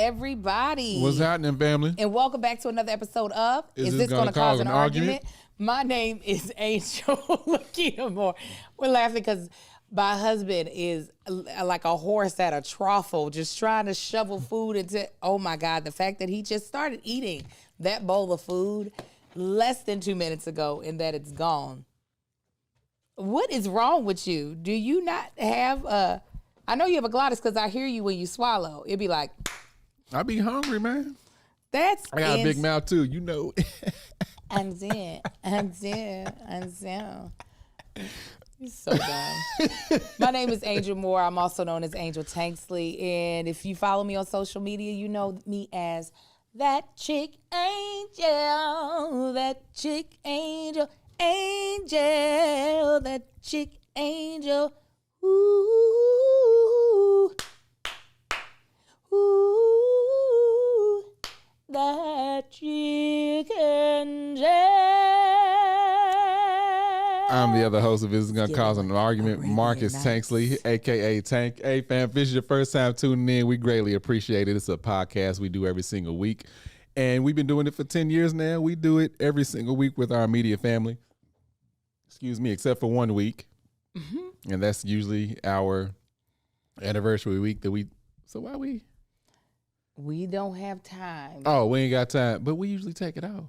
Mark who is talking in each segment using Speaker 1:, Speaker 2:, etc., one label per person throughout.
Speaker 1: everybody.
Speaker 2: What's happening, family?
Speaker 1: And welcome back to another episode of Is This Gonna Cause an Argument? My name is Angel Lakita Moore. We're laughing because my husband is like a horse at a trough, just trying to shovel food into, oh my God, the fact that he just started eating that bowl of food less than 2 minutes ago and that it's gone. What is wrong with you? Do you not have I know you have a glottis because I hear you when you swallow. It'd be like,
Speaker 2: I be hungry, man.
Speaker 1: I
Speaker 2: got a big mouth too, you know.
Speaker 1: I'm so dumb. My name is Angel Moore. I'm also known as Angel Tanksley. And if you follow me on social media, you know me as that chick angel, that chick angel, angel, that chick angel. Ooh, ooh, that chick angel.
Speaker 2: I'm the other host of This Is Gonna Cause an Argument, Marcus Tanksley, a.k.a. Tank. Hey, fam, if this is your first time tuning in, we greatly appreciate it. It's a podcast we do every single week, and we've been doing it for 10 years now. We do it every single week with our immediate family, except for 1 week, and that's usually our anniversary week that we, so why we?
Speaker 1: We don't have time.
Speaker 2: Oh, we ain't got time, but we usually take it off.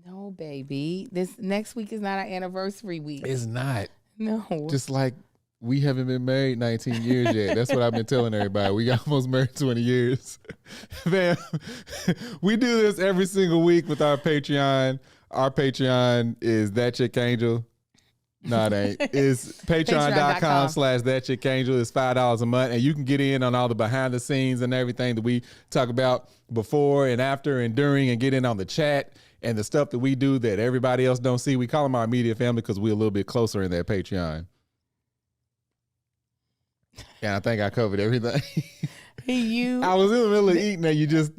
Speaker 1: No, baby. This next week is not our anniversary week.
Speaker 2: It's not.
Speaker 1: No.
Speaker 2: Just like we haven't been married 19 years yet. That's what I've been telling everybody. We got almost married 20 years. Man, we do this every single week with our Patreon. Our Patreon is That Chick Angel. No, it ain't. It's patreon.com/thatchickangel. It's $5 a month. And you can get in on all the behind the scenes and everything that we talk about before and after and during, and get in on the chat and the stuff that we do that everybody else don't see. We call them our immediate family because we're a little bit closer in that Patreon. And I think I covered everything. I was in the middle of eating and you just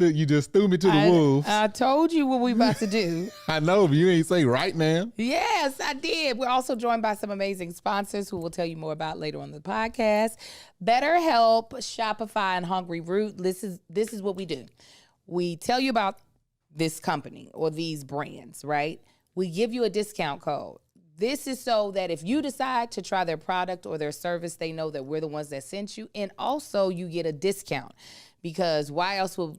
Speaker 2: threw me to the wolves.
Speaker 1: I told you what we about to do.
Speaker 2: I know, but you ain't say right now.
Speaker 1: Yes, I did. We're also joined by some amazing sponsors who we'll tell you more about later on the podcast. BetterHelp, Shopify, and Hungry Root. This is what we do. We tell you about this company or these brands, right? We give you a discount code. This is so that if you decide to try their product or their service, they know that we're the ones that sent you, and also you get a discount. Because why else will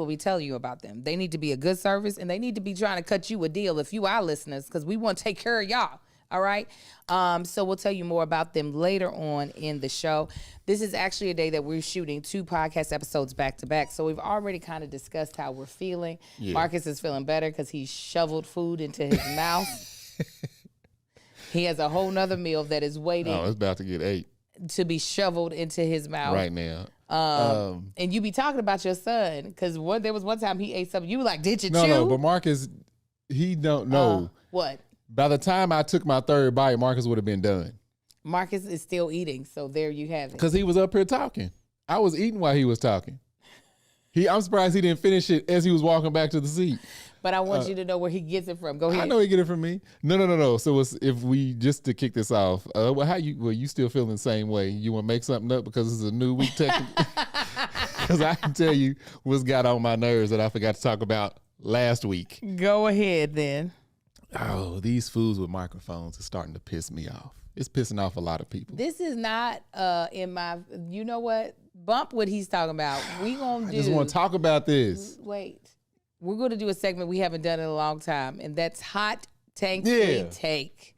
Speaker 1: we tell you about them? They need to be a good service, and they need to be trying to cut you a deal if you are listeners, because we want to take care of y'all. All right. So we'll tell you more about them later on in the show. This is actually a day that we're shooting 2 podcast episodes back to back. So we've already kind of discussed how we're feeling. Yeah. Marcus is feeling better because he shoveled food into his mouth. He has a whole nother meal that is waiting.
Speaker 2: Oh, it's about to get ate.
Speaker 1: To be shoveled into his mouth.
Speaker 2: Right now.
Speaker 1: And you be talking about your son because there was one time he ate something. You were like, did you chew?
Speaker 2: No, but Marcus, he don't know.
Speaker 1: What?
Speaker 2: By the time I took my third bite, Marcus would have been done.
Speaker 1: Marcus is still eating, so there you have it.
Speaker 2: Because he was up here talking. I was eating while he was talking. I'm surprised he didn't finish it as he was walking back to the seat.
Speaker 1: But I want you to know where he gets it from. Go ahead.
Speaker 2: I know he get it from me. No. So if we, just to kick this off, you still feeling the same way? You want to make something up because it's a new week technically? Because I can tell you what's got on my nerves that I forgot to talk about last week.
Speaker 1: Go ahead then.
Speaker 2: Oh, these fools with microphones is starting to piss me off. It's pissing off a lot of people.
Speaker 1: This is not in my, you know what? Bump what he's talking about. I
Speaker 2: just want to talk about this.
Speaker 1: Wait. We're going to do a segment we haven't done in a long time, and that's Hot Tanksley Take.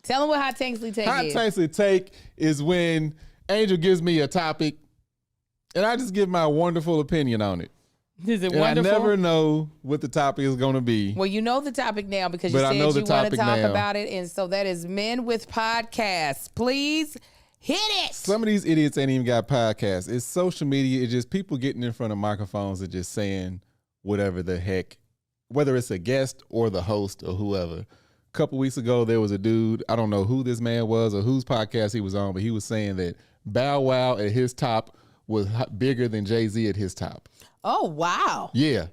Speaker 1: Tell them what Hot Tanksley Take is.
Speaker 2: Hot Tanksley Take is when Angel gives me a topic, and I just give my wonderful opinion on it.
Speaker 1: Is it
Speaker 2: and
Speaker 1: wonderful?
Speaker 2: I never know what the topic is going to be.
Speaker 1: Well, you know the topic now because you said you want to talk about it, and so that is Men with Podcasts. Please hit it.
Speaker 2: Some of these idiots ain't even got podcasts. It's social media. It's just people getting in front of microphones and just saying whatever the heck, whether it's a guest or the host or whoever. A couple weeks ago, there was a dude, I don't know who this man was or whose podcast he was on, but he was saying that Bow Wow at his top was bigger than Jay-Z at his top.
Speaker 1: Oh, wow.
Speaker 2: Yeah.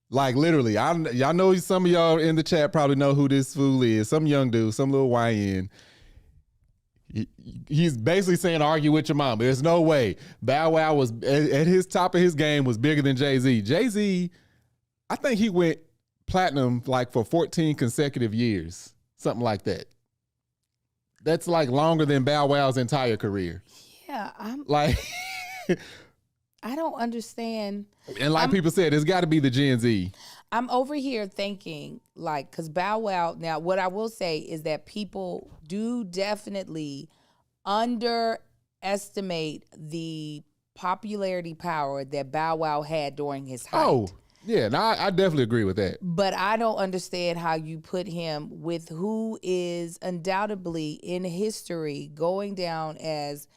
Speaker 2: Like literally, y'all know some of y'all in the chat probably know who this fool is. Some young dude, some little YN. he's basically saying argue with your mama. There's no way. Bow Wow was at his top of his game was bigger than Jay-Z. Jay-Z, I think he went platinum like for 14 consecutive years, something like that. That's like longer than Bow Wow's entire career.
Speaker 1: Yeah, I'm
Speaker 2: like
Speaker 1: I don't understand.
Speaker 2: And like people said, it's got to be the Gen Z.
Speaker 1: I'm over here thinking, like, because Bow Wow, now what I will say is that people do definitely underestimate the popularity power that Bow Wow had during his height.
Speaker 2: Oh, yeah, no, I definitely agree with that.
Speaker 1: But I don't understand how you put him with who is undoubtedly in history going down as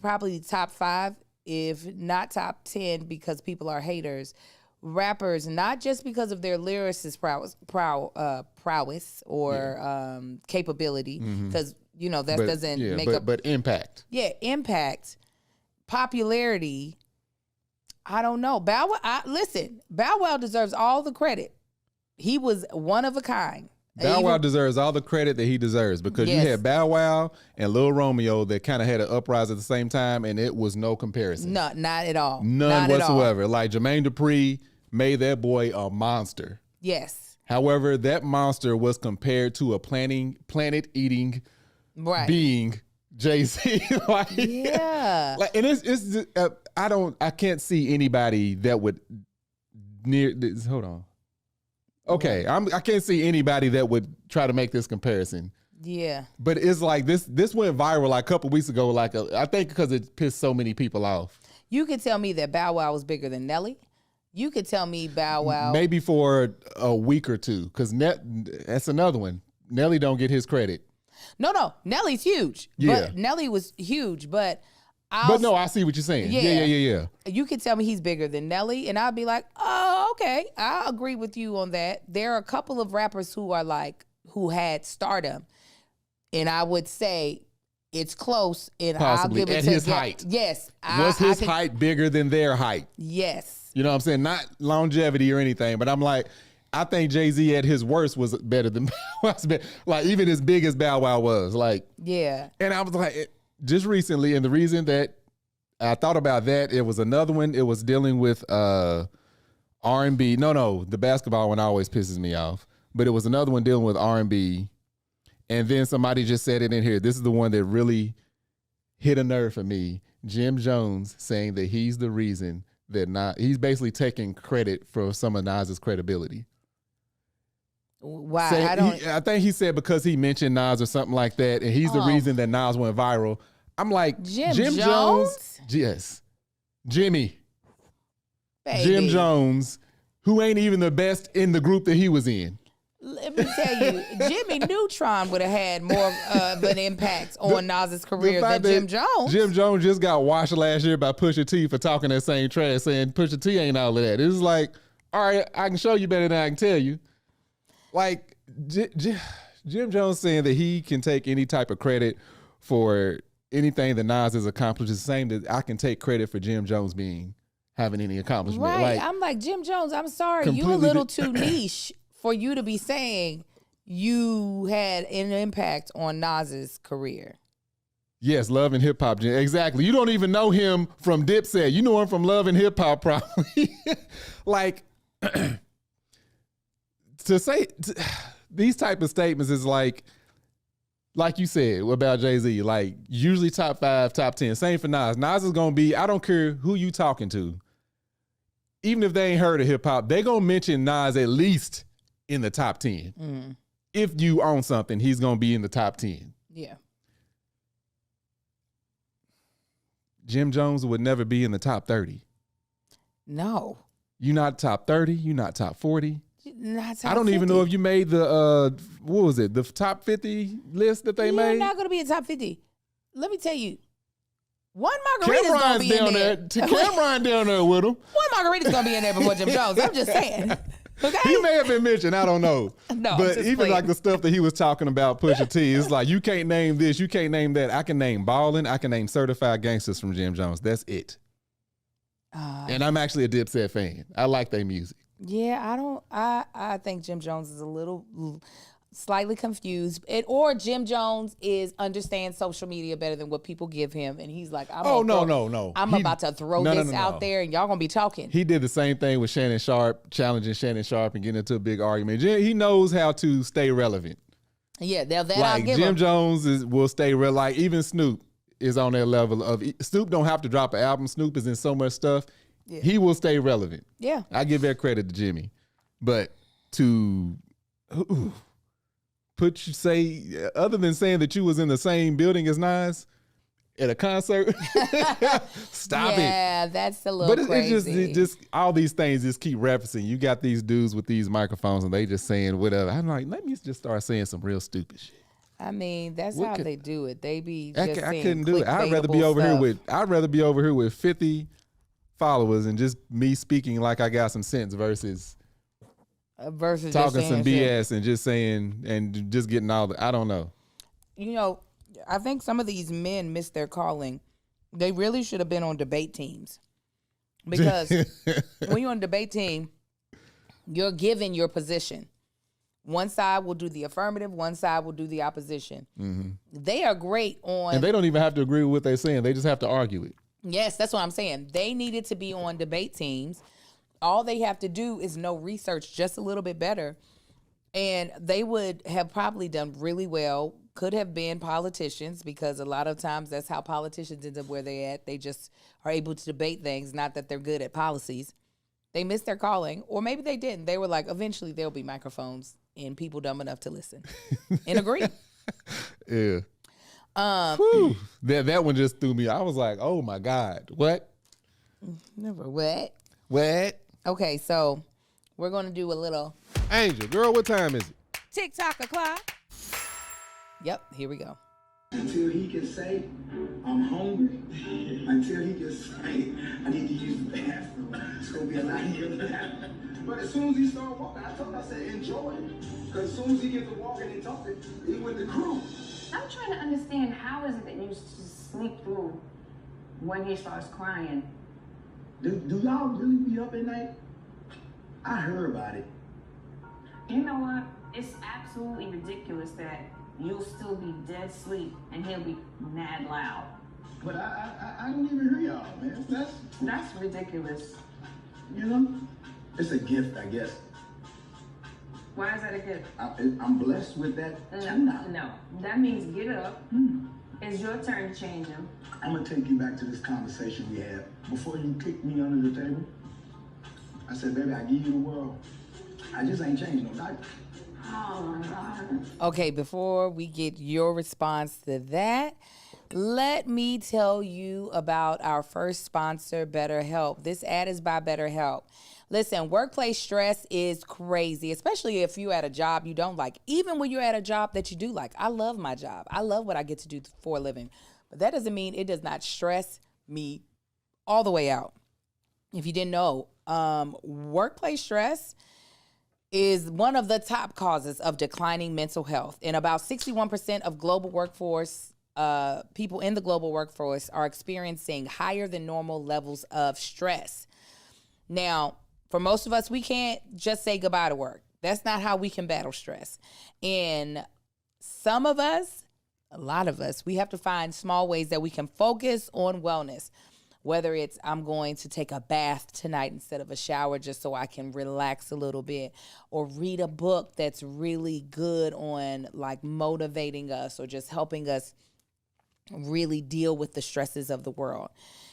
Speaker 1: probably top 5, if not top 10, because people are haters. Rappers, not just because of their lyricist prowess or capability, because that doesn't make up.
Speaker 2: But impact.
Speaker 1: Yeah, impact, popularity. I don't know. Bow Wow. Listen, Bow Wow deserves all the credit. He was one of a kind.
Speaker 2: Bow Wow deserves all the credit that he deserves because you had Bow Wow and Lil Romeo that kind of had an uprising at the same time, and it was no comparison.
Speaker 1: No, not at all.
Speaker 2: None whatsoever. Like Jermaine Dupri made that boy a monster.
Speaker 1: Yes.
Speaker 2: However, that monster was compared to a planet-eating being, Jay-Z. And it's I can't see anybody that would hold on. Okay, I can't see anybody that would try to make this comparison.
Speaker 1: Yeah.
Speaker 2: But it's like this went viral like a couple weeks ago. I think because it pissed so many people off.
Speaker 1: You could tell me that Bow Wow was bigger than Nelly. You could tell me Bow Wow.
Speaker 2: Maybe for a week or two, because that's another one. Nelly don't get his credit.
Speaker 1: No, Nelly's huge.
Speaker 2: Yeah.
Speaker 1: But Nelly was huge, but
Speaker 2: I see what you're saying. Yeah.
Speaker 1: You could tell me he's bigger than Nelly, and I'd be like, oh, okay. I agree with you on that. There are a couple of rappers who had stardom, and I would say it's close, and
Speaker 2: possibly
Speaker 1: I'll give it
Speaker 2: at
Speaker 1: to
Speaker 2: his height.
Speaker 1: Yes.
Speaker 2: Was his height bigger than their height?
Speaker 1: Yes.
Speaker 2: You know what I'm saying? Not longevity or anything, but I'm like, I think Jay-Z at his worst was better than Bow Wow's. Like, even as big as Bow Wow was. Like, yeah. And I was like, just recently, and the reason that I thought about that, it was another one. It was dealing with R&B. No, the basketball one always pisses me off. But it was another one dealing with R&B. And then somebody just said it in here. This is the one that really hit a nerve for me. Jim Jones saying that he's the reason that he's basically taking credit for some of Nas's credibility.
Speaker 1: Wow.
Speaker 2: I think he said because he mentioned Nas or something like that, and he's the reason that Nas went viral. I'm like, Jim Jones? Yes. Jimmy. Baby. Jim Jones, who ain't even the best in the group that he was in.
Speaker 1: Let me tell you, Jimmy Neutron would have had more of an impact on Nas's career than Jim Jones.
Speaker 2: Jim Jones just got washed last year by Pusha T for talking that same trash, saying Pusha T ain't all of that. It's like, all right, I can show you better than I can tell you. Like, Jim Jones saying that he can take any type of credit for anything that Nas has accomplished is the same that I can take credit for Jim Jones having any accomplishment.
Speaker 1: Right. I'm like, Jim Jones, I'm sorry, you a little too niche for you to be saying you had an impact on Nas's career.
Speaker 2: Yes, Love and Hip Hop. Exactly. You don't even know him from Dipset. You know him from Love and Hip Hop probably. Like, to say these type of statements is like you said about Jay-Z, like usually top 5, top 10. Same for Nas. Nas is going to be, I don't care who you talking to. Even if they ain't heard of hip hop, they going to mention Nas at least in the top 10. Mm. If you own something, he's going to be in the top 10.
Speaker 1: Yeah.
Speaker 2: Jim Jones would never be in the top 30.
Speaker 1: No.
Speaker 2: You're not top 30. You're not top 40.
Speaker 1: Not top
Speaker 2: I don't
Speaker 1: 50.
Speaker 2: even know if you made the, what was it? The top 50 list that they made?
Speaker 1: You're not going to be in top 50. Let me tell you. One margarita's going to be in there.
Speaker 2: Cameron down there with him.
Speaker 1: One margarita's going to be in there before Jim Jones. I'm just saying. Okay?
Speaker 2: He may have been mentioned. I don't know.
Speaker 1: No,
Speaker 2: but even like the stuff that he was talking about Pusha T, it's like, you can't name this, you can't name that. I can name Ballin', I can name Certified Gangsters from Jim Jones. That's it. And I'm actually a Dipset fan. I like their music.
Speaker 1: Yeah, I think Jim Jones is a little slightly confused. Or Jim Jones understands social media better than what people give him. And he's like, I'm about to throw this out there and y'all going to be talking.
Speaker 2: He did the same thing with Shannon Sharp, challenging Shannon Sharp and getting into a big argument. He knows how to stay relevant.
Speaker 1: Yeah, that
Speaker 2: like
Speaker 1: I'll give
Speaker 2: Jim
Speaker 1: him.
Speaker 2: Jones will stay real. Like even Snoop is on that level of Snoop don't have to drop an album. Snoop is in so much stuff. Yeah. He will stay relevant.
Speaker 1: Yeah.
Speaker 2: I give that credit to Jimmy. But to other than saying that you was in the same building as Nas at a concert, stop it.
Speaker 1: Yeah, that's a little crazy.
Speaker 2: It just all these things just keep referencing. You got these dudes with these microphones and they just saying whatever. I'm like, let me just start saying some real stupid shit.
Speaker 1: I mean, that's how they do it. They be just
Speaker 2: I couldn't do it. I'd rather be over here with 50 followers and just me speaking like I got some sense versus talking some BS and just saying and just getting all the, I don't know.
Speaker 1: You know, I think some of these men missed their calling. They really should have been on debate teams. Because when you're on a debate team, you're given your position. One side will do the affirmative, one side will do the opposition. Mm-hmm. They are great on...
Speaker 2: And they don't even have to agree with what they're saying. They just have to argue it.
Speaker 1: Yes, that's what I'm saying. They needed to be on debate teams. All they have to do is know research just a little bit better. And they would have probably done really well. Could have been politicians, because a lot of times that's how politicians end up where they're at. They just are able to debate things, not that they're good at policies. They missed their calling, or maybe they didn't. They were like, eventually there'll be microphones and people dumb enough to listen and agree.
Speaker 2: Yeah. That one just threw me. I was like, oh my God. What?
Speaker 1: Never what?
Speaker 2: What?
Speaker 1: Okay, so we're going to do a little...
Speaker 2: Angel, girl, what time is it?
Speaker 1: TikTok o'clock. Yep, here we go.
Speaker 3: Until he can say, I'm hungry. Until he can say, I need to use the bathroom. It's going to be a lot easier. But as soon as he started walking, I told him, I said, enjoy it. Because as soon as he gets to walking and talking, he with the crew.
Speaker 4: I'm trying to understand, how is it that you just sleep through when he starts crying?
Speaker 3: Do y'all really be up at night? I heard about it.
Speaker 4: You know what? It's absolutely ridiculous that you'll still be dead asleep and he'll be mad loud.
Speaker 3: But I don't even hear y'all, man.
Speaker 4: That's ridiculous.
Speaker 3: You know? It's a gift, I guess.
Speaker 4: Why is that a gift?
Speaker 3: I'm blessed with that.
Speaker 4: No. That means get up. It's your turn to change him.
Speaker 3: I'm going to take you back to this conversation we had. Before you kicked me under the table, I said, baby, I give you the world. I just ain't changed no diaper.
Speaker 4: Oh, my God.
Speaker 1: Okay, before we get your response to that, let me tell you about our first sponsor, BetterHelp. This ad is by BetterHelp. Listen, workplace stress is crazy, especially if you're at a job you don't like. Even when you're at a job that you do like. I love my job. I love what I get to do for a living. But that doesn't mean it does not stress me all the way out. If you didn't know, workplace stress is one of the top causes of declining mental health. And about 61% of global workforce, people in the global workforce are experiencing higher than normal levels of stress. Now, for most of us, we can't just say goodbye to work. That's not how we can battle stress. And some of us, a lot of us, we have to find small ways that we can focus on wellness. Whether it's I'm going to take a bath tonight instead of a shower just so I can relax a little bit, or read a book that's really good on like motivating us or just helping us really deal with the stresses of the world.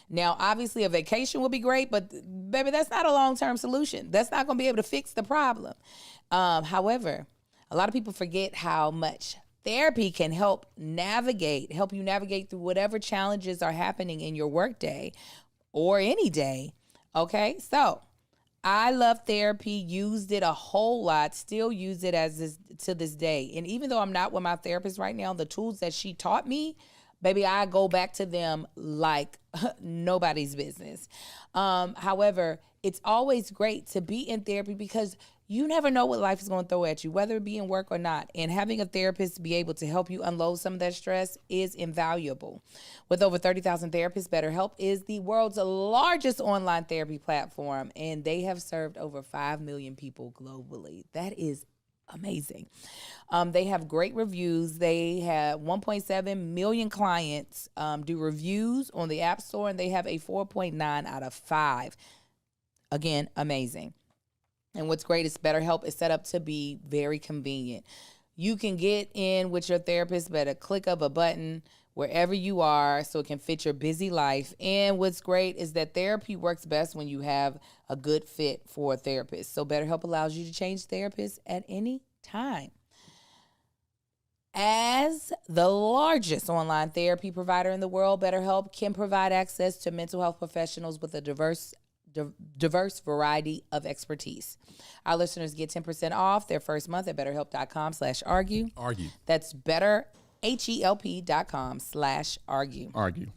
Speaker 1: Now, obviously a vacation would be great, but baby, that's not a long-term solution. That's not going to be able to fix the problem. However, a lot of people forget how much therapy can help you navigate through whatever challenges are happening in your workday or any day. Okay, so I love therapy, used it a whole lot, still use it to this day. And even though I'm not with my therapist right now, the tools that she taught me, baby, I go back to them like nobody's business. However, it's always great to be in therapy because you never know what life is going to throw at you, whether it be in work or not. And having a therapist be able to help you unload some of that stress is invaluable. With over 30,000 therapists, BetterHelp is the world's largest online therapy platform, and they have served over 5 million people globally. That is amazing. They have great reviews. They have 1.7 million clients do reviews on the App Store, and they have a 4.9 out of 5. Again, amazing. And what's great is BetterHelp is set up to be very convenient. You can get in with your therapist at a click of a button wherever you are, so it can fit your busy life. And what's great is that therapy works best when you have a good fit for a therapist. So BetterHelp allows you to change therapists at any time. As the largest online therapy provider in the world, BetterHelp can provide access to mental health professionals with a diverse variety of expertise. Our listeners get 10% off their first month at betterhelp.com/argue.
Speaker 2: Argue.
Speaker 1: That's betterhelp.com/argue.
Speaker 2: Argue.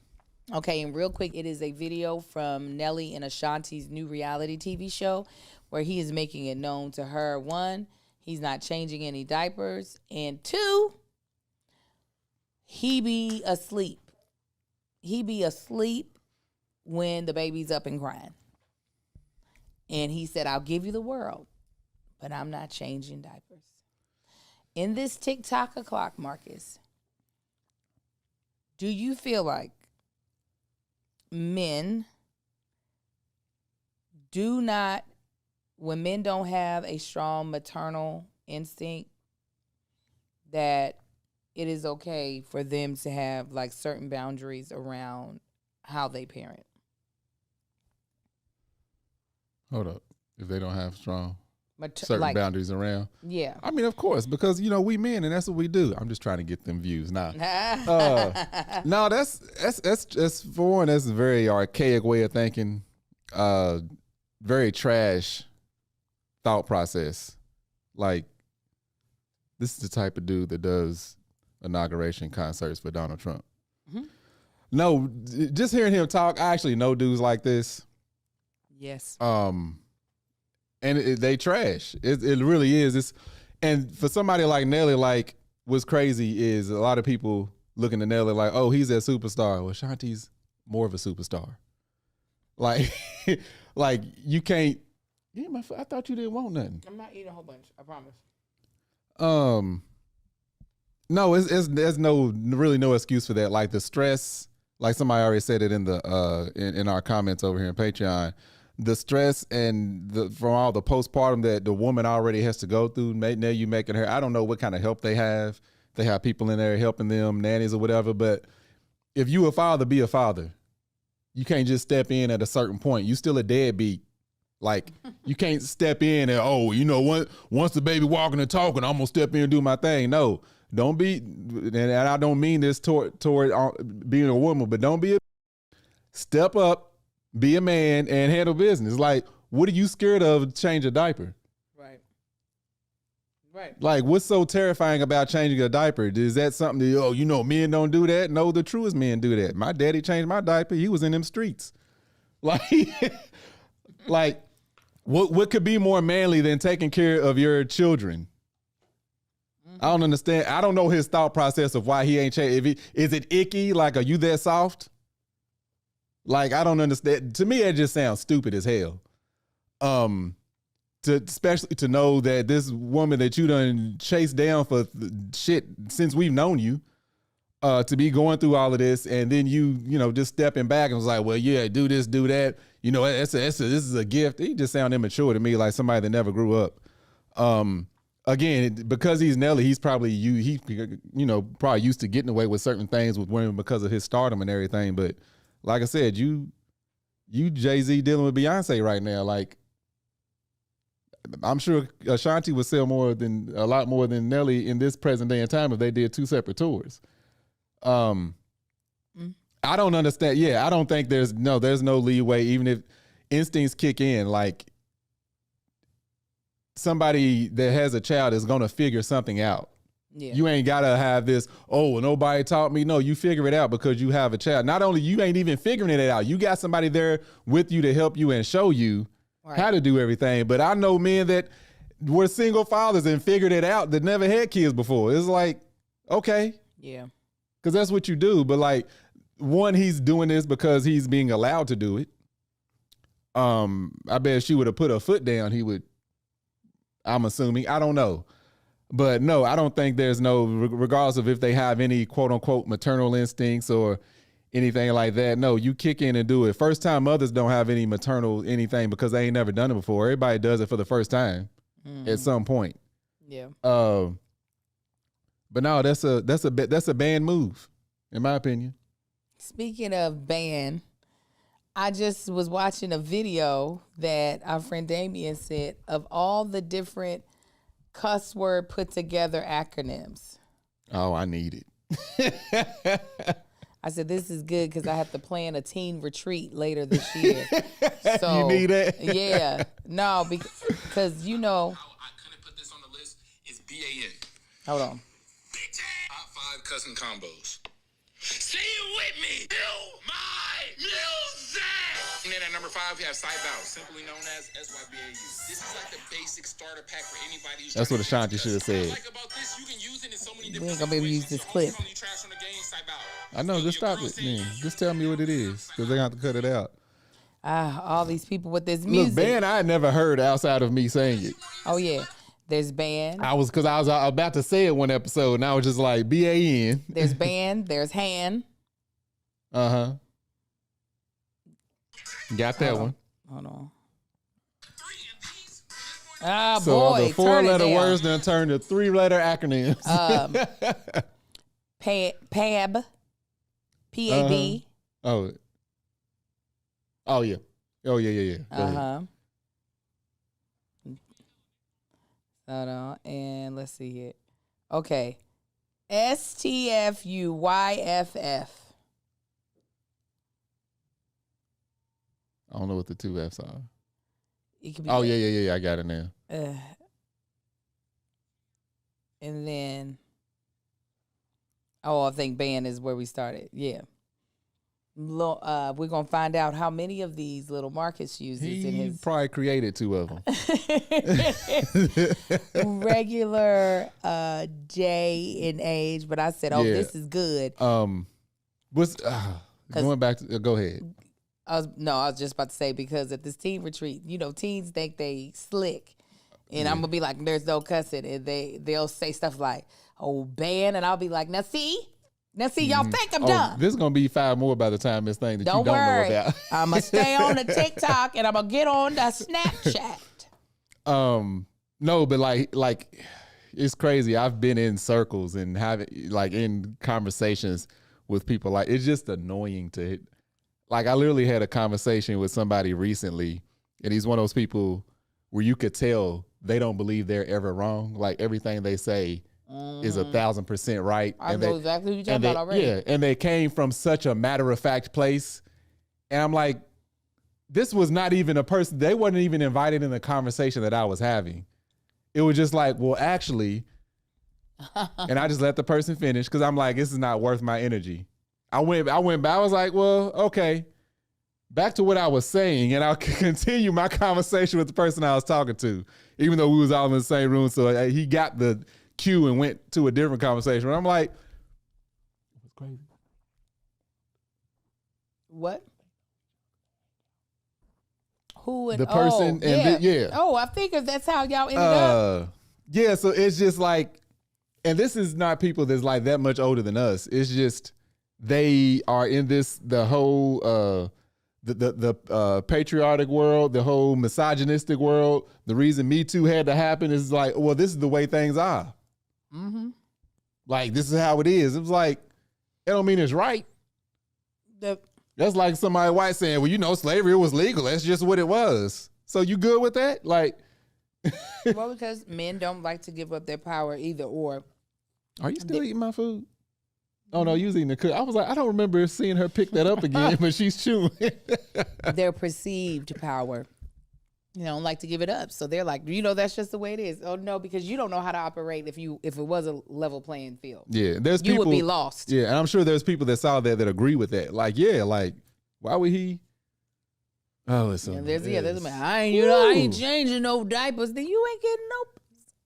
Speaker 1: Okay, and real quick, it is a video from Nelly and Ashanti's new reality TV show where he is making it known to her, 1, he's not changing any diapers, and 2, he be asleep. He be asleep when the baby's up and crying. And he said, I'll give you the world, but I'm not changing diapers. In this TikTok o'clock, Marcus, do you feel like men when men don't have a strong maternal instinct, that it is okay for them to have like certain boundaries around how they parent?
Speaker 2: Hold up. If they don't have strong certain
Speaker 1: like,
Speaker 2: boundaries around.
Speaker 1: Yeah.
Speaker 2: I mean, of course, because, we men, and that's what we do. I'm just trying to get them views now. No, that's for one, that's a very archaic way of thinking. Very trash thought process. Like, this is the type of dude that does inauguration concerts for Donald Trump. Mm-hmm. No, just hearing him talk, I actually know dudes like this.
Speaker 1: Yes.
Speaker 2: And they trash. It really is. And for somebody like Nelly, like, what's crazy is a lot of people looking at Nelly like, oh, he's that superstar. Well, Shanti's more of a superstar. Like, like you can't. Yeah, I thought you didn't want nothing.
Speaker 1: I'm not eating a whole bunch. I promise.
Speaker 2: No, there's no excuse for that. Like the stress, like somebody already said it in the in our comments over here in Patreon. The stress and from all the postpartum that the woman already has to go through. Now you making her. I don't know what kind of help they have. They have people in there helping them, nannies or whatever. But if you a father, be a father. You can't just step in at a certain point. You still a deadbeat. Like, you can't step in and, once the baby walking and talking, I'm gonna step in and do my thing. No, don't be. And I don't mean this toward being a woman, but don't be step up. Be a man and handle business. Like, what are you scared of to change a diaper? Right. Like, what's so terrifying about changing a diaper? Is that something that, men don't do that? No, the truest men do that. My daddy changed my diaper. He was in them streets. Like, what could be more manly than taking care of your children? Mm-hmm. I don't understand. I don't know his thought process of why he ain't changed. Is it icky? Like, are you that soft? Like, I don't understand. To me, it just sounds stupid as hell. Especially to know that this woman that you done chased down for shit since we've known you, to be going through all of this, and then you just stepping back and was like, well, yeah, do this, do that. This is a gift. He just sound immature to me, like somebody that never grew up. Again, because he's Nelly, he's probably probably used to getting away with certain things with women because of his stardom and everything, but. Like I said, you Jay-Z dealing with Beyonce right now. Like, I'm sure Ashanti would sell a lot more than Nelly in this present day and time if they did 2 separate tours. I don't understand. Yeah, I don't think there's no leeway, even if instincts kick in. Like, somebody that has a child is gonna figure something out. Yeah. You ain't gotta have this, nobody taught me. No, you figure it out because you have a child. Not only you ain't even figuring it out, you got somebody there with you to help you and show you how to do everything. But I know men that were single fathers and figured it out that never had kids before. It's like, okay. Yeah. Because that's what you do. But like, one, he's doing this because he's being allowed to do it. I bet if she would have put her foot down, he would, I'm assuming. I don't know. But no, I don't think there's no, regardless of if they have any quote unquote maternal instincts or anything like that. No, you kick in and do it. First time mothers don't have any maternal anything because they ain't never done it before. Everybody does it for the first time at some point.
Speaker 1: Yeah.
Speaker 2: But no, that's a band move, in my opinion.
Speaker 1: Speaking of band, I just was watching a video that our friend Damien said of all the different cuss word put together acronyms.
Speaker 2: Oh, I need it.
Speaker 1: I said, this is good because I have to plan a teen retreat later this year. So
Speaker 2: You need it?
Speaker 1: Yeah. No, because you know.
Speaker 5: I couldn't put this on the list. It's BAN.
Speaker 1: Hold on.
Speaker 5: Top 5 cussing combos. Say it with me. Kill my music. And then at number 5, we have side bows, simply known as SYBAU. This is like the basic starter pack for anybody who's
Speaker 2: That's what Ashanti
Speaker 5: trying to
Speaker 2: should have said.
Speaker 5: What I like about this, you can use it in so many different
Speaker 1: We ain't gonna be able to use this clip.
Speaker 2: I know, just stop it, man. Just tell me what it is, because they're going to have to cut it out.
Speaker 1: All these people with this music.
Speaker 2: Look, band I had never heard outside of me saying it.
Speaker 1: Oh, yeah. There's band.
Speaker 2: Because I was about to say it one episode, and I was just like, BAN.
Speaker 1: There's band. There's hand.
Speaker 2: Uh-huh. Got that one.
Speaker 1: Hold on. Ah,
Speaker 2: So
Speaker 1: boy.
Speaker 2: the 4-letter words done turned to 3-letter acronyms.
Speaker 1: PAB. PAB.
Speaker 2: Oh. Oh, yeah. Oh, yeah. Go ahead.
Speaker 1: Uh-huh. Hold on. And let's see here. Okay. STFUYFF.
Speaker 2: I don't know what the 2 F's are.
Speaker 1: It could be
Speaker 2: Oh, yeah. I got it now.
Speaker 1: And then, I think band is where we started. Yeah. We're going to find out how many of these little Marcus uses in
Speaker 2: He
Speaker 1: his
Speaker 2: probably created 2 of them.
Speaker 1: regular day and age. But I said,
Speaker 2: Yeah.
Speaker 1: this is good.
Speaker 2: What's going back to, go ahead.
Speaker 1: I was just about to say, because at this teen retreat, teens think they slick. And I'm going to be like, there's no cussing. And they'll say stuff like, oh, band. And I'll be like, now see, y'all think I'm dumb.
Speaker 2: This is going to be 5 more by the time this thing that
Speaker 1: Don't
Speaker 2: you don't
Speaker 1: worry.
Speaker 2: know about.
Speaker 1: I'm going to stay on the TikTok and I'm going to get on the Snapchat.
Speaker 2: No, but like it's crazy. I've been in circles and in conversations with people. Like, it's just annoying to like, I literally had a conversation with somebody recently, and he's one of those people where you could tell they don't believe they're ever wrong. Like, everything they say is 1,000% right.
Speaker 1: I know exactly who you're talking about already.
Speaker 2: Yeah, and they came from such a matter-of-fact place. And I'm like, this was not even a person. They wasn't even invited in the conversation that I was having. It was just like, well, actually, and I just let the person finish because I'm like, this is not worth my energy. I went back. I was like, well, okay, back to what I was saying, and I'll continue my conversation with the person I was talking to, even though we was all in the same room. So he got the cue and went to a different conversation. And I'm like, it was crazy.
Speaker 1: What? Who and
Speaker 2: the person?
Speaker 1: yeah. Oh, I figured that's how y'all ended up.
Speaker 2: Yeah, so it's just like, and this is not people that's like that much older than us. It's just they are in the whole the patriotic world, the whole misogynistic world. The reason Me Too had to happen is like, well, this is the way things are. Mm-hmm. Like, this is how it is. It was like, it don't mean it's right. That's like somebody white saying, well, slavery was legal. That's just what it was. So you good with that? Like,
Speaker 1: well, because men don't like to give up their power either, or.
Speaker 2: Are you still eating my food? Oh, no, you was eating the cook. I was like, I don't remember seeing her pick that up again, but she's chewing.
Speaker 1: Their perceived power. Don't like to give it up. So they're like, that's just the way it is. Oh, no, because you don't know how to operate if it was a level playing field.
Speaker 2: Yeah, there's people.
Speaker 1: You would be lost.
Speaker 2: Yeah, and I'm sure there's people that saw that agree with that. Like, yeah, like, why would he? Oh, it's so.
Speaker 1: There's a man. I ain't changing no diapers. Then you ain't getting no.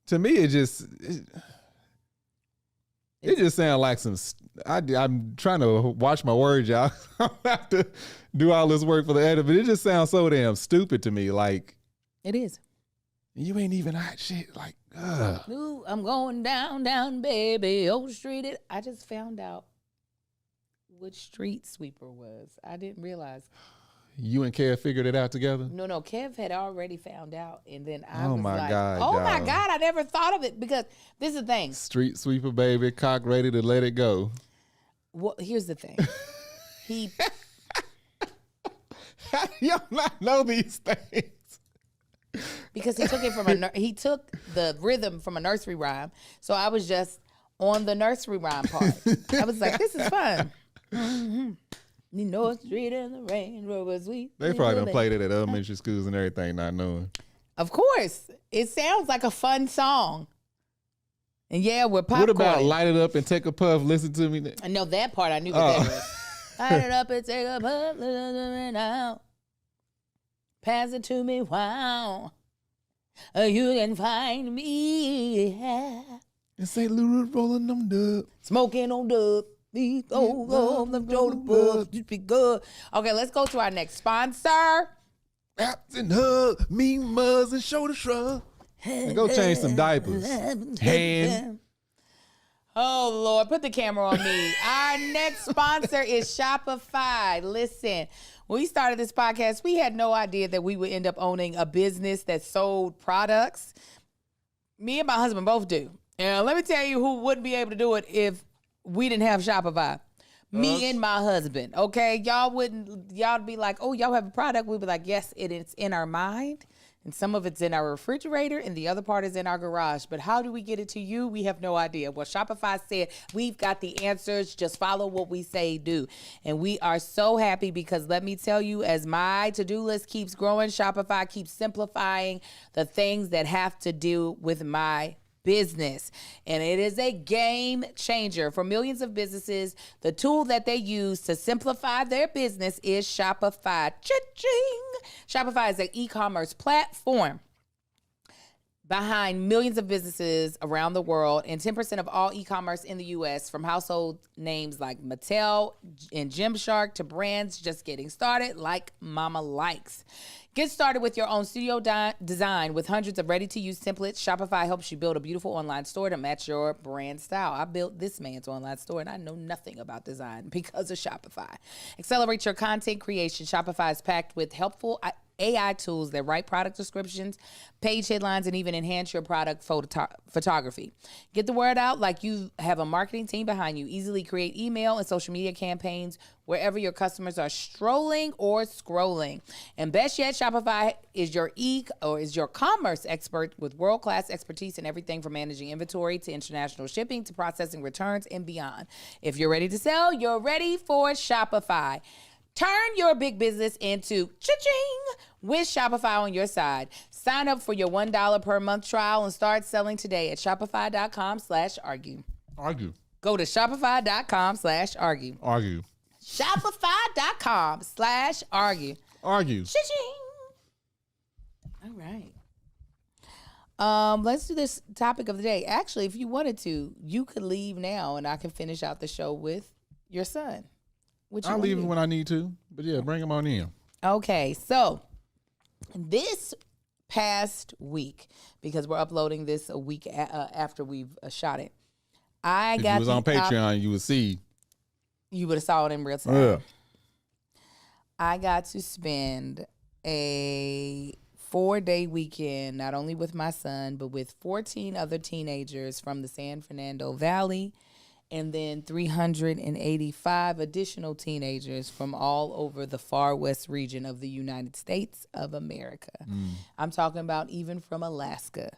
Speaker 2: To me, it just sounds like some. I'm trying to watch my words, y'all. I have to do all this work for the edit, but it just sounds so damn stupid to me. Like,
Speaker 1: it is.
Speaker 2: You ain't even hot shit. Like,
Speaker 1: Ooh, I'm going down, baby, old street. I just found out what street sweeper was. I didn't realize.
Speaker 2: You and Kev figured it out together?
Speaker 1: No, Kev had already found out, and then I
Speaker 2: Oh
Speaker 1: was
Speaker 2: my
Speaker 1: like,
Speaker 2: God,
Speaker 1: oh my
Speaker 2: y'all.
Speaker 1: God, I never thought of it, because this is the thing.
Speaker 2: Street sweeper, baby, cock ready to let it go.
Speaker 1: Well, here's the thing. He
Speaker 2: Y'all not know these things.
Speaker 1: because he took it from he took the rhythm from a nursery rhyme. So I was just on the nursery rhyme part. I was like, this is fun. Mm-hmm. You know, street in the Range Rover sweet.
Speaker 2: They probably done played it at elementary schools and everything, not knowing.
Speaker 1: Of course. It sounds like a fun song. And yeah, we're popcorn.
Speaker 2: What about light it up and take a puff? Listen to me.
Speaker 1: I know that part. I knew what that was. Light it up and take a puff. Listen to me now. Pass it to me, wow. You can find me. Yeah.
Speaker 2: And St. Louis rolling them dub.
Speaker 1: Smoking on dub. We go on the bus. Just be good. Okay, let's go to our next sponsor.
Speaker 2: Raps and hug, mean mugs and shoulder shrug. And go change some diapers. Hand.
Speaker 1: Oh, Lord, put the camera on me. Our next sponsor is Shopify. Listen, when we started this podcast, we had no idea that we would end up owning a business that sold products. Me and my husband both do. And let me tell you who wouldn't be able to do it if we didn't have Shopify. Me and my husband, okay? Y'all be like, oh, y'all have a product. We'd be like, yes, it's in our mind. And some of it's in our refrigerator and the other part is in our garage. But how do we get it to you? We have no idea. Well, Shopify said, we've got the answers. Just follow what we say do. And we are so happy because let me tell you, as my to-do list keeps growing, Shopify keeps simplifying the things that have to do with my business. And it is a game changer for millions of businesses. The tool that they use to simplify their business is Shopify. Cha-ching! Shopify is an e-commerce platform behind millions of businesses around the world and 10% of all e-commerce in the U.S. from household names like Mattel and Gymshark to brands just getting started like Mama Likes. Get started with your own studio design with hundreds of ready-to-use templates. Shopify helps you build a beautiful online store to match your brand style. I built this man's online store, and I know nothing about design because of Shopify. Accelerate your content creation. Shopify is packed with helpful AI tools that write product descriptions, page headlines, and even enhance your product photography. Get the word out like you have a marketing team behind you. Easily create email and social media campaigns wherever your customers are strolling or scrolling. And best yet, Shopify is your commerce expert with world-class expertise in everything from managing inventory to international shipping to processing returns and beyond. If you're ready to sell, you're ready for Shopify. Turn your big business into cha-ching with Shopify on your side. Sign up for your $1 per month trial and start selling today at shopify.com/argue.
Speaker 2: Argue.
Speaker 1: Go to shopify.com/argue.
Speaker 2: Argue.
Speaker 1: Shopify.com/argue.
Speaker 2: Argue.
Speaker 1: Cha-ching. All right. Let's do this topic of the day. Actually, if you wanted to, you could leave now and I can finish out the show with your son.
Speaker 2: I'll leave when I need to. But yeah, bring him on in.
Speaker 1: Okay, so this past week, because we're uploading this a week after we've shot it,
Speaker 2: If you was on Patreon, you would see.
Speaker 1: You would have saw it in real time.
Speaker 2: Yeah.
Speaker 1: I got to spend a 4-day weekend, not only with my son, but with 14 other teenagers from the San Fernando Valley, and then 385 additional teenagers from all over the far west region of the United States of America. I'm talking about even from Alaska.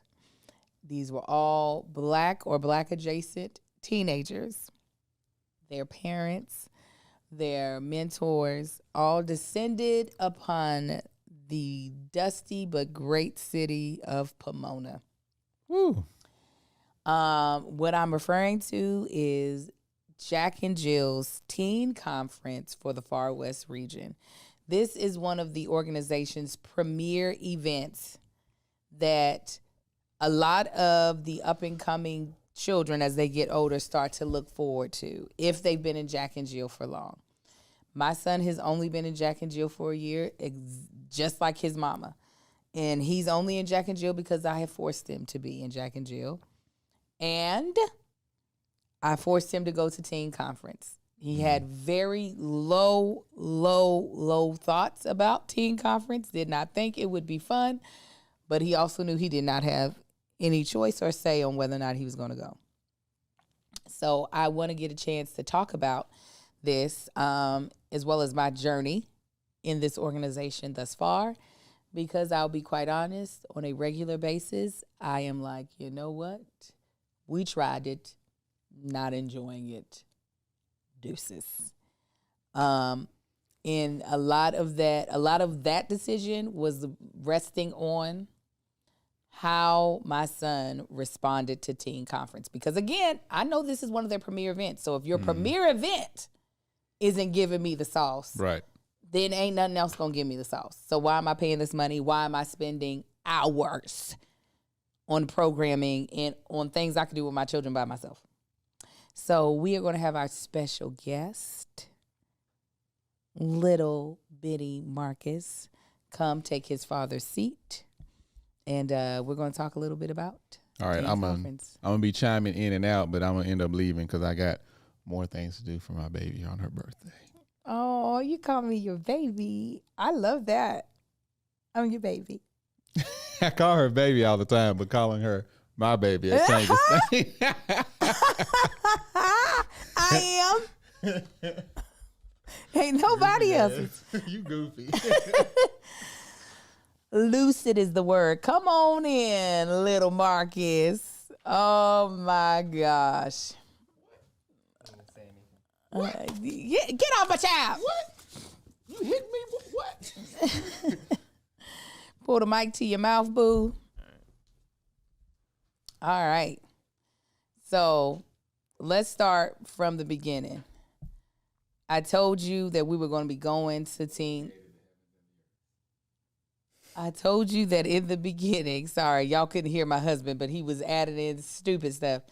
Speaker 1: These were all Black or Black adjacent teenagers, their parents, their mentors, all descended upon the dusty but great city of Pomona.
Speaker 2: Woo.
Speaker 1: What I'm referring to is Jack and Jill's Teen Conference for the Far West region. This is one of the organization's premier events that a lot of the up-and-coming children, as they get older, start to look forward to if they've been in Jack and Jill for long. My son has only been in Jack and Jill for a year, just like his mama. And he's only in Jack and Jill because I have forced him to be in Jack and Jill. And I forced him to go to teen conference. He had very low thoughts about teen conference, did not think it would be fun, but he also knew he did not have any choice or say on whether or not he was going to go. So I want to get a chance to talk about this, as well as my journey in this organization thus far, because I'll be quite honest, on a regular basis, I am like, you know what? We tried it, not enjoying it. Deuces. And a lot of that decision was resting on how my son responded to teen conference. Because again, I know this is one of their premier events. So if your premier event isn't giving me the sauce,
Speaker 2: Right.
Speaker 1: then ain't nothing else gonna give me the sauce. So why am I paying this money? Why am I spending hours on programming and on things I could do with my children by myself? So we are going to have our special guest, little bitty Marcus, come take his father's seat. And we're going to talk a little bit about
Speaker 2: All right, I'm gonna be chiming in and out, but I'm gonna end up leaving because I got more things to do for my baby on her birthday.
Speaker 1: Oh, you call me your baby. I love that. I'm your baby.
Speaker 2: I call her baby all the time, but calling her my baby, that changes things.
Speaker 1: I am. Ain't nobody else.
Speaker 2: You goofy.
Speaker 1: Lucid is the word. Come on in, little Marcus. Oh my gosh. Get off my child.
Speaker 2: What? You hit me? What?
Speaker 1: Pull the mic to your mouth, boo. All right. So let's start from the beginning. I told you that we were going to be going to teen. I told you that in the beginning, sorry, y'all couldn't hear my husband, but he was adding in stupid stuff,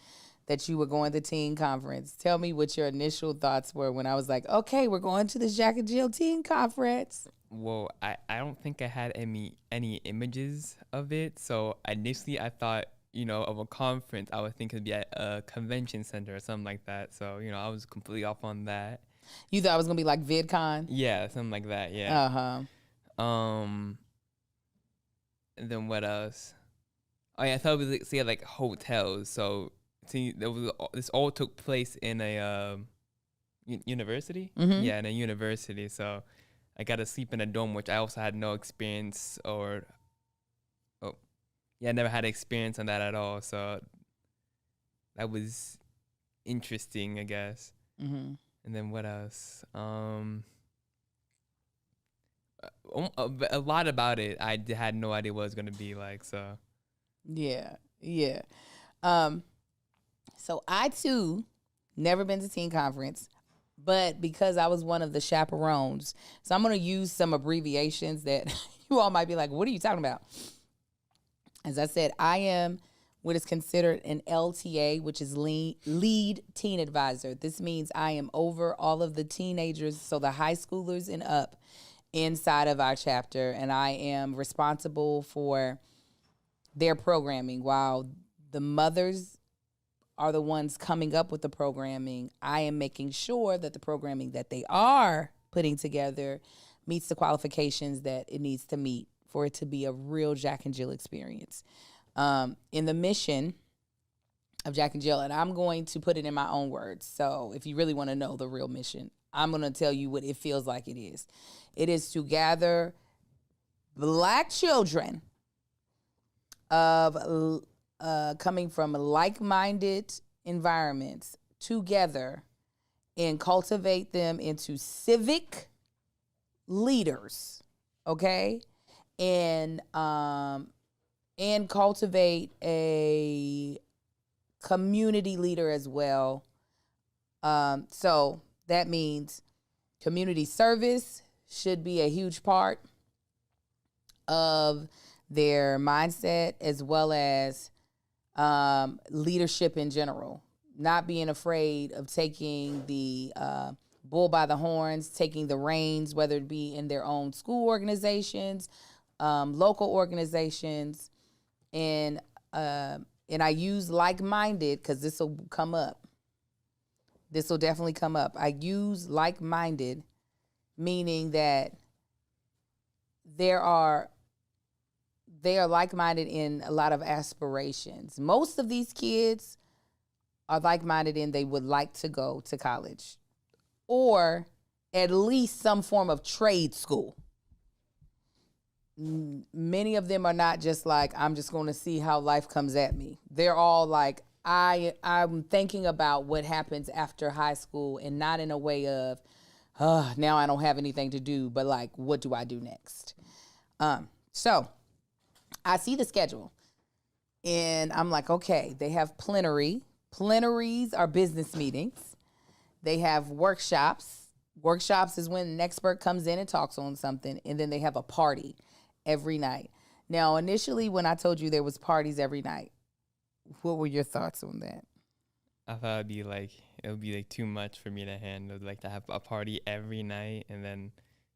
Speaker 1: that you were going to teen conference. Tell me what your initial thoughts were when I was like, okay, we're going to this Jack and Jill teen conference.
Speaker 6: Well, I don't think I had any images of it. So initially I thought, of a conference, I would think it'd be at a convention center or something like that. So, I was completely off on that.
Speaker 1: You thought it was going to be like VidCon?
Speaker 6: Yeah, something like that, yeah.
Speaker 1: Uh-huh.
Speaker 6: And then what else? Oh, yeah, I thought it was like hotels. So, this all took place in a university?
Speaker 1: Mm-hmm.
Speaker 6: Yeah, in a university. So, I got to sleep in a dorm, which I also had no experience I never had experience on that at all. So that was interesting, I guess.
Speaker 1: Mm-hmm.
Speaker 6: And then what else? A lot about it, I had no idea what it was going to be like. So
Speaker 1: Yeah. So I too never been to teen conference, but because I was one of the chaperones, so I'm going to use some abbreviations that you all might be like, what are you talking about? As I said, I am what is considered an LTA, which is lead teen advisor. This means I am over all of the teenagers, so the high schoolers and up inside of our chapter, and I am responsible for their programming. While the mothers are the ones coming up with the programming, I am making sure that the programming that they are putting together meets the qualifications that it needs to meet for it to be a real Jack and Jill experience. In the mission of Jack and Jill, and I'm going to put it in my own words. So if you really want to know the real mission, I'm going to tell you what it feels like it is. It is to gather Black children of coming from like-minded environments together and cultivate them into civic leaders, okay? And cultivate a community leader as well. So that means community service should be a huge part of their mindset, as well as leadership in general. Not being afraid of taking the bull by the horns, taking the reins, whether it be in their own school organizations, local organizations, and I use like-minded because this will come up. This will definitely come up. I use like-minded, meaning that they are like-minded in a lot of aspirations. Most of these kids are like-minded in they would like to go to college or at least some form of trade school. Many of them are not just like, I'm just going to see how life comes at me. They're all like, I'm thinking about what happens after high school, and not in a way of, now I don't have anything to do, but like, what do I do next? So I see the schedule and I'm like, okay, they have plenary. Plenaries are business meetings. They have workshops. Workshops is when an expert comes in and talks on something, and then they have a party every night. Now, initially, when I told you there was parties every night, what were your thoughts on that?
Speaker 6: I thought it would be like too much for me to handle, like to have a party every night and then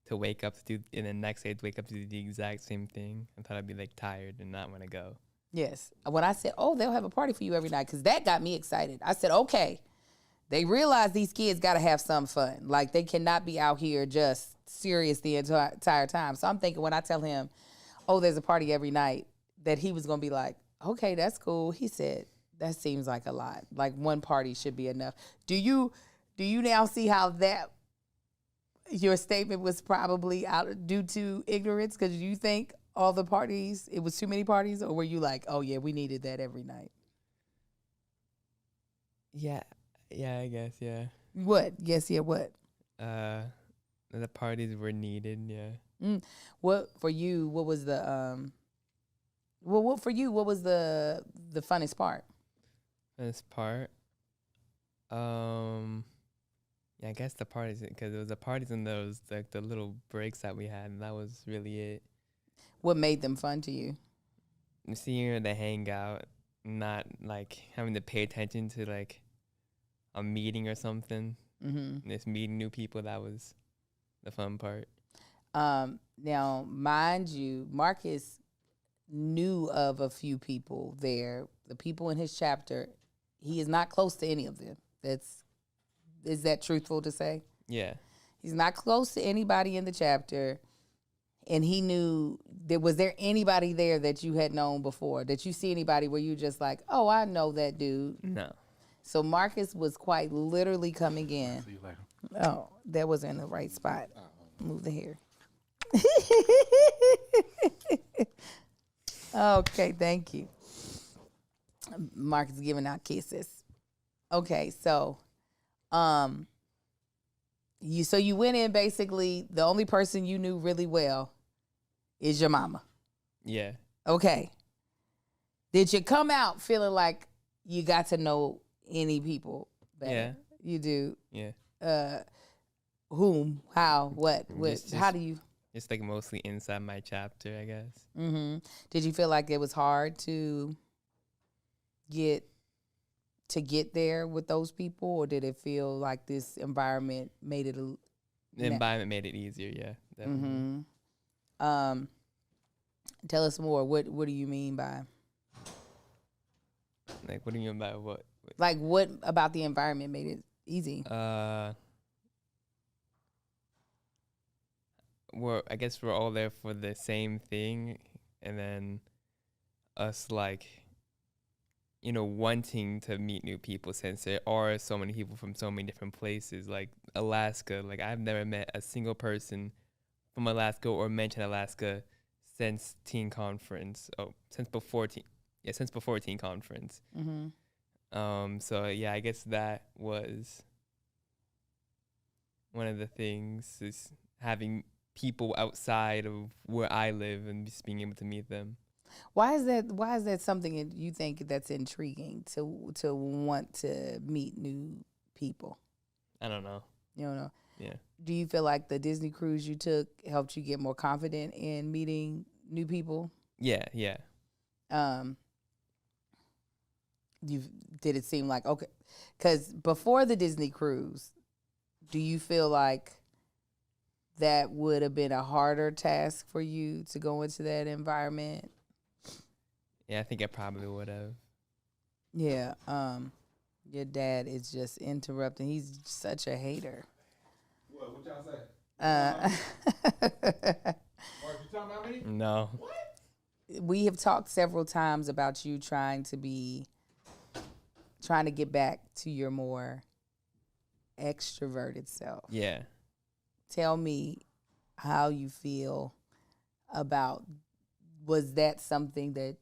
Speaker 6: to wake up to do, and the next day to wake up to do the exact same thing. I thought I'd be like tired and not want to go.
Speaker 1: Yes. When I said, oh, they'll have a party for you every night, because that got me excited. I said, okay, they realize these kids got to have some fun. Like, they cannot be out here just serious the entire time. So I'm thinking when I tell him, oh, there's a party every night, that he was going to be like, okay, that's cool. He said, that seems like a lot. Like, one party should be enough. Do you now see how that your statement was probably out due to ignorance? Because you think all the parties, it was too many parties? Or were you like, oh, yeah, we needed that every night?
Speaker 6: Yeah, I guess, yeah.
Speaker 1: What? Yes, yeah, what?
Speaker 6: The parties were needed, yeah.
Speaker 1: What for you? What was the what for you? What was the funnest part?
Speaker 6: Funnest part, yeah, I guess the parties, because it was the parties and those like the little breaks that we had, and that was really it.
Speaker 1: What made them fun to you?
Speaker 6: Seeing the hangout, not like having to pay attention to like a meeting or something.
Speaker 1: Mm-hmm.
Speaker 6: Just meeting new people, that was the fun part.
Speaker 1: Now, mind you, Marcus knew of a few people there. The people in his chapter, he is not close to any of them. Is that truthful to say?
Speaker 6: Yeah.
Speaker 1: He's not close to anybody in the chapter. And he knew, was there anybody there that you had known before? That you see anybody where you just like, oh, I know that dude?
Speaker 6: No.
Speaker 1: So Marcus was quite literally coming in.
Speaker 2: See you later.
Speaker 1: Oh, that was in the right spot. Move the hair. Okay, thank you. Marcus giving out kisses. Okay, so you went in, basically the only person you knew really well is your mama.
Speaker 6: Yeah.
Speaker 1: Okay. Did you come out feeling like you got to know any people better?
Speaker 6: Yeah.
Speaker 1: You do?
Speaker 6: Yeah.
Speaker 1: Whom? How? What?
Speaker 6: Just
Speaker 1: how do you?
Speaker 6: It's like mostly inside my chapter, I guess.
Speaker 1: Mm-hmm. Did you feel like it was hard to get there with those people, or did it feel like this environment made it?
Speaker 6: The environment made it easier, yeah. Definitely.
Speaker 1: Mm-hmm. Tell us more. What do you mean by?
Speaker 6: Like, what do you mean by what?
Speaker 1: Like, what about the environment made it easy?
Speaker 6: I guess we're all there for the same thing, and then us like, wanting to meet new people, since there are so many people from so many different places, like Alaska. Like, I've never met a single person from Alaska or mentioned Alaska since teen conference. Since before teen conference.
Speaker 1: Mm-hmm.
Speaker 6: So yeah, I guess that was one of the things, is having people outside of where I live and just being able to meet them.
Speaker 1: Why is that something that you think that's intriguing to want to meet new people?
Speaker 6: I don't know.
Speaker 1: You don't know?
Speaker 6: Yeah.
Speaker 1: Do you feel like the Disney cruise you took helped you get more confident in meeting new people?
Speaker 6: Yeah.
Speaker 1: Did it seem like, okay, because before the Disney cruise, do you feel like that would have been a harder task for you to go into that environment?
Speaker 6: Yeah, I think I probably would have.
Speaker 1: Yeah. Your dad is just interrupting. He's such a hater.
Speaker 2: What y'all say?
Speaker 1: Mark,
Speaker 2: you talking about me?
Speaker 6: No.
Speaker 1: We have talked several times about you trying to get back to your more extroverted self.
Speaker 6: Yeah.
Speaker 1: Tell me how you feel about, was that something that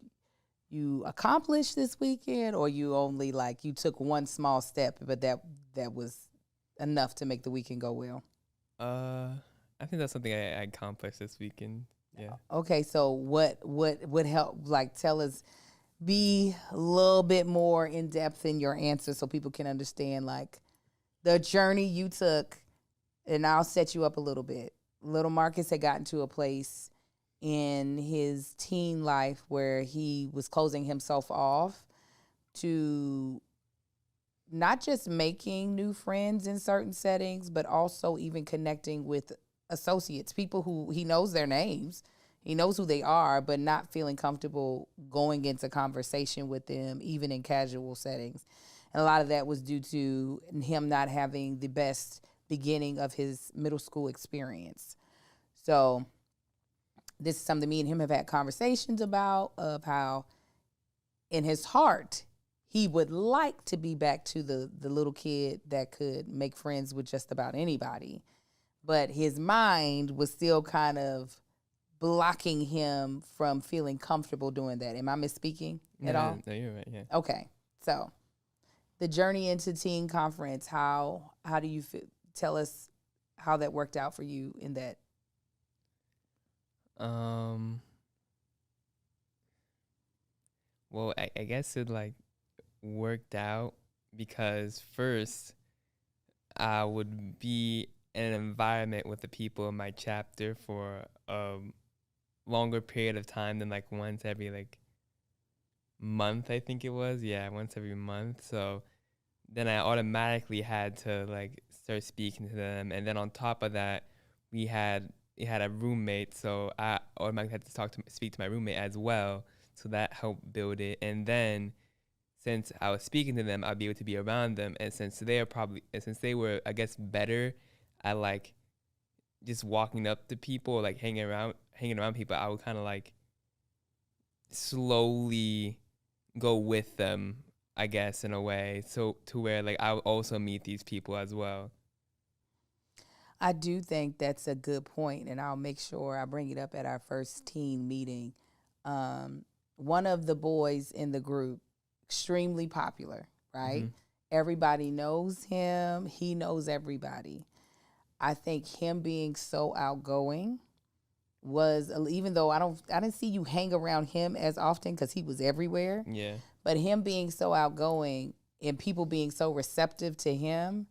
Speaker 1: you accomplished this weekend, or you only you took one small step, but that was enough to make the weekend go well?
Speaker 6: I think that's something I accomplished this weekend. Yeah.
Speaker 1: Okay, so what would help? Tell us, be a little bit more in depth in your answer so people can understand the journey you took. And I'll set you up a little bit. Little Marcus had gotten to a place in his teen life where he was closing himself off to not just making new friends in certain settings, but also even connecting with associates, people who he knows their names, he knows who they are, but not feeling comfortable going into conversation with them, even in casual settings. And a lot of that was due to him not having the best beginning of his middle school experience. So this is something me and him have had conversations about, of how in his heart he would like to be back to the little kid that could make friends with just about anybody. But his mind was still kind of blocking him from feeling comfortable doing that. Am I misspeaking at all?
Speaker 6: No, you're right, yeah.
Speaker 1: Okay. So the journey into teen conference, how do you feel? Tell us how that worked out for you in that.
Speaker 6: Well, I guess it worked out because first I would be in an environment with the people in my chapter for a longer period of time than once every month, I think it was. Yeah, once every month. So then I automatically had to start speaking to them, and then on top of that, we had a roommate, so I automatically had to speak to my roommate as well. So that helped build it, and then since I was speaking to them, I'd be able to be around them, and since they were I guess better at just walking up to people, or hanging around people, I would kind of slowly go with them, I guess, in a way, so to where I'll also meet these people as well.
Speaker 1: I do think that's a good point, and I'll make sure I bring it up at our first teen meeting. One of the boys in the group, extremely popular, right? Mm-hmm. Everybody knows him. He knows everybody. I think him being so outgoing was, even though I didn't see you hang around him as often because he was everywhere.
Speaker 6: Yeah.
Speaker 1: But him being so outgoing and people being so receptive to him,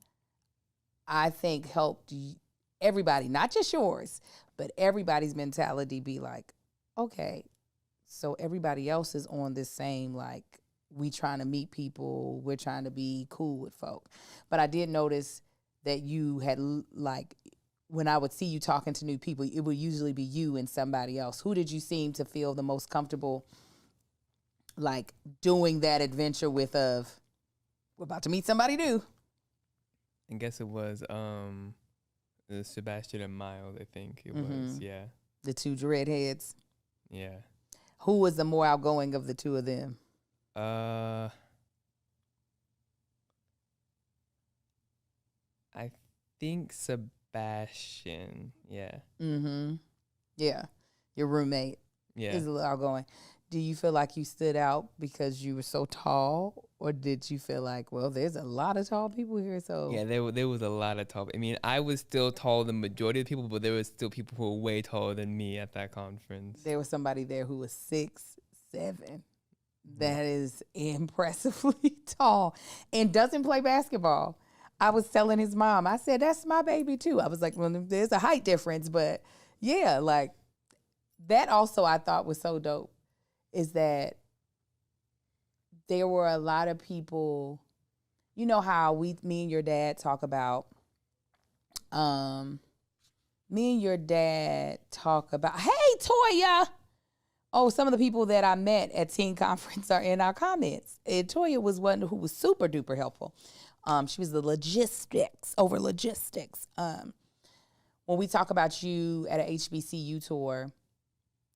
Speaker 1: I think helped everybody, not just yours, but everybody's mentality be okay, so everybody else is on this same, we trying to meet people, we're trying to be cool with folk. But I did notice that you had, when I would see you talking to new people, it would usually be you and somebody else. Who did you seem to feel the most comfortable doing that adventure with, of we're about to meet somebody new?
Speaker 6: I guess it was Sebastian and Miles, I think it was, yeah.
Speaker 1: The two dreadheads?
Speaker 6: Yeah.
Speaker 1: Who was the more outgoing of the two of them?
Speaker 6: I think Sebastian, yeah.
Speaker 1: Mm-hmm. Yeah. Your roommate is a little outgoing. Do you feel like you stood out because you were so tall, or did you feel well, there's a lot of tall people here, so?
Speaker 6: Yeah, there was a lot of tall. I mean, I was still taller than the majority of the people, but there was still people who were way taller than me at that conference.
Speaker 1: There was somebody there who was 6'7". That is impressively tall and doesn't play basketball. I was telling his mom, I said, that's my baby too. I was like, well, there's a height difference, but yeah, that also I thought was so dope, is that there were a lot of people, you know how me and your dad talk about me and your dad talk about, hey, Toya. Oh, some of the people that I met at Teen Conference are in our comments. And Toya was one who was super duper helpful. She was the logistics. When we talk about you at an HBCU tour,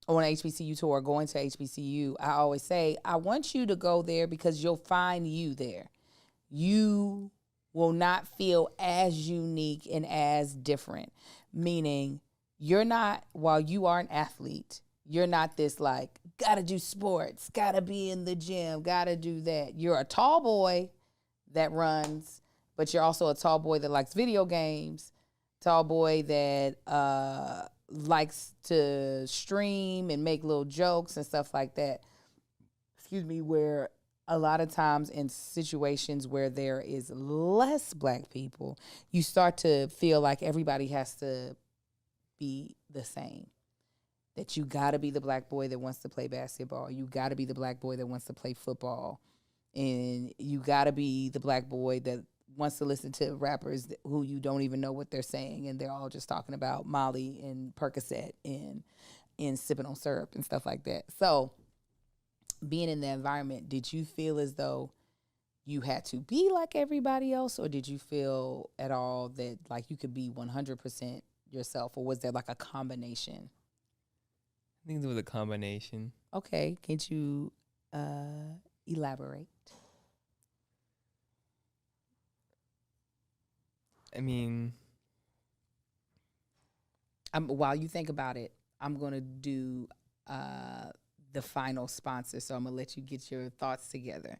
Speaker 1: or on an HBCU tour, going to HBCU, I always say, I want you to go there because you'll find you there. You will not feel as unique and as different. Meaning, you're not, while you are an athlete, you're not this like, gotta do sports, gotta be in the gym, gotta do that. You're a tall boy that runs, but you're also a tall boy that likes video games, tall boy that likes to stream and make little jokes and stuff like that. Where a lot of times in situations where there is less Black people, you start to feel like everybody has to be the same. That you got to be the Black boy that wants to play basketball. You got to be the Black boy that wants to play football. And you got to be the Black boy that wants to listen to rappers who you don't even know what they're saying, and they're all just talking about Molly and Percocet and sipping on syrup and stuff like that. So being in the environment, did you feel as though you had to be like everybody else, or did you feel at all that like you could be 100% yourself, or was there like a combination?
Speaker 6: I think there was a combination. Okay,
Speaker 1: can you elaborate?
Speaker 6: I mean,
Speaker 1: while you think about it, I'm going to do the final sponsor. So I'm going to let you get your thoughts together.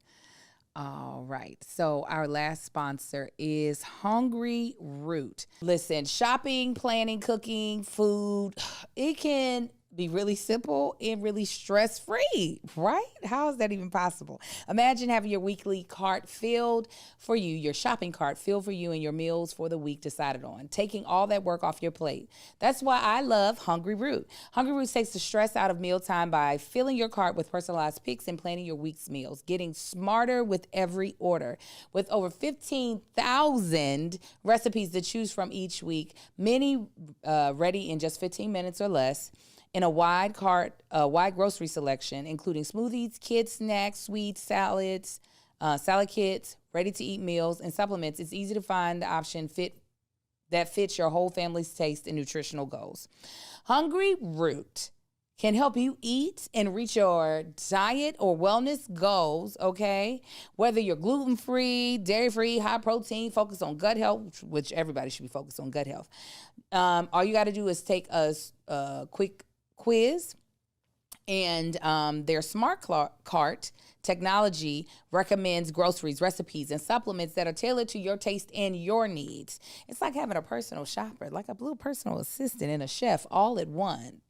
Speaker 1: All right. So our last sponsor is Hungry Root. Listen, shopping, planning, cooking, food, it can be really simple and really stress-free, right? How is that even possible? Imagine having your weekly cart filled for you, your shopping cart filled for you, and your meals for the week decided on, taking all that work off your plate. That's why I love Hungry Root. Hungry Root takes the stress out of mealtime by filling your cart with personalized picks and planning your week's meals, getting smarter with every order. With over 15,000 recipes to choose from each week, many ready in just 15 minutes or less, in a wide grocery selection, including smoothies, kids' snacks, sweets, salads, salad kits, ready-to-eat meals, and supplements, it's easy to find the option that fits your whole family's taste and nutritional goals. Hungry Root can help you eat and reach your diet or wellness goals, okay? Whether you're gluten-free, dairy-free, high protein, focus on gut health, which everybody should be focused on gut health. All you got to do is take a quick quiz, and their smart cart technology recommends groceries, recipes, and supplements that are tailored to your taste and your needs. It's like having a personal shopper, like a blue personal assistant and a chef all at one.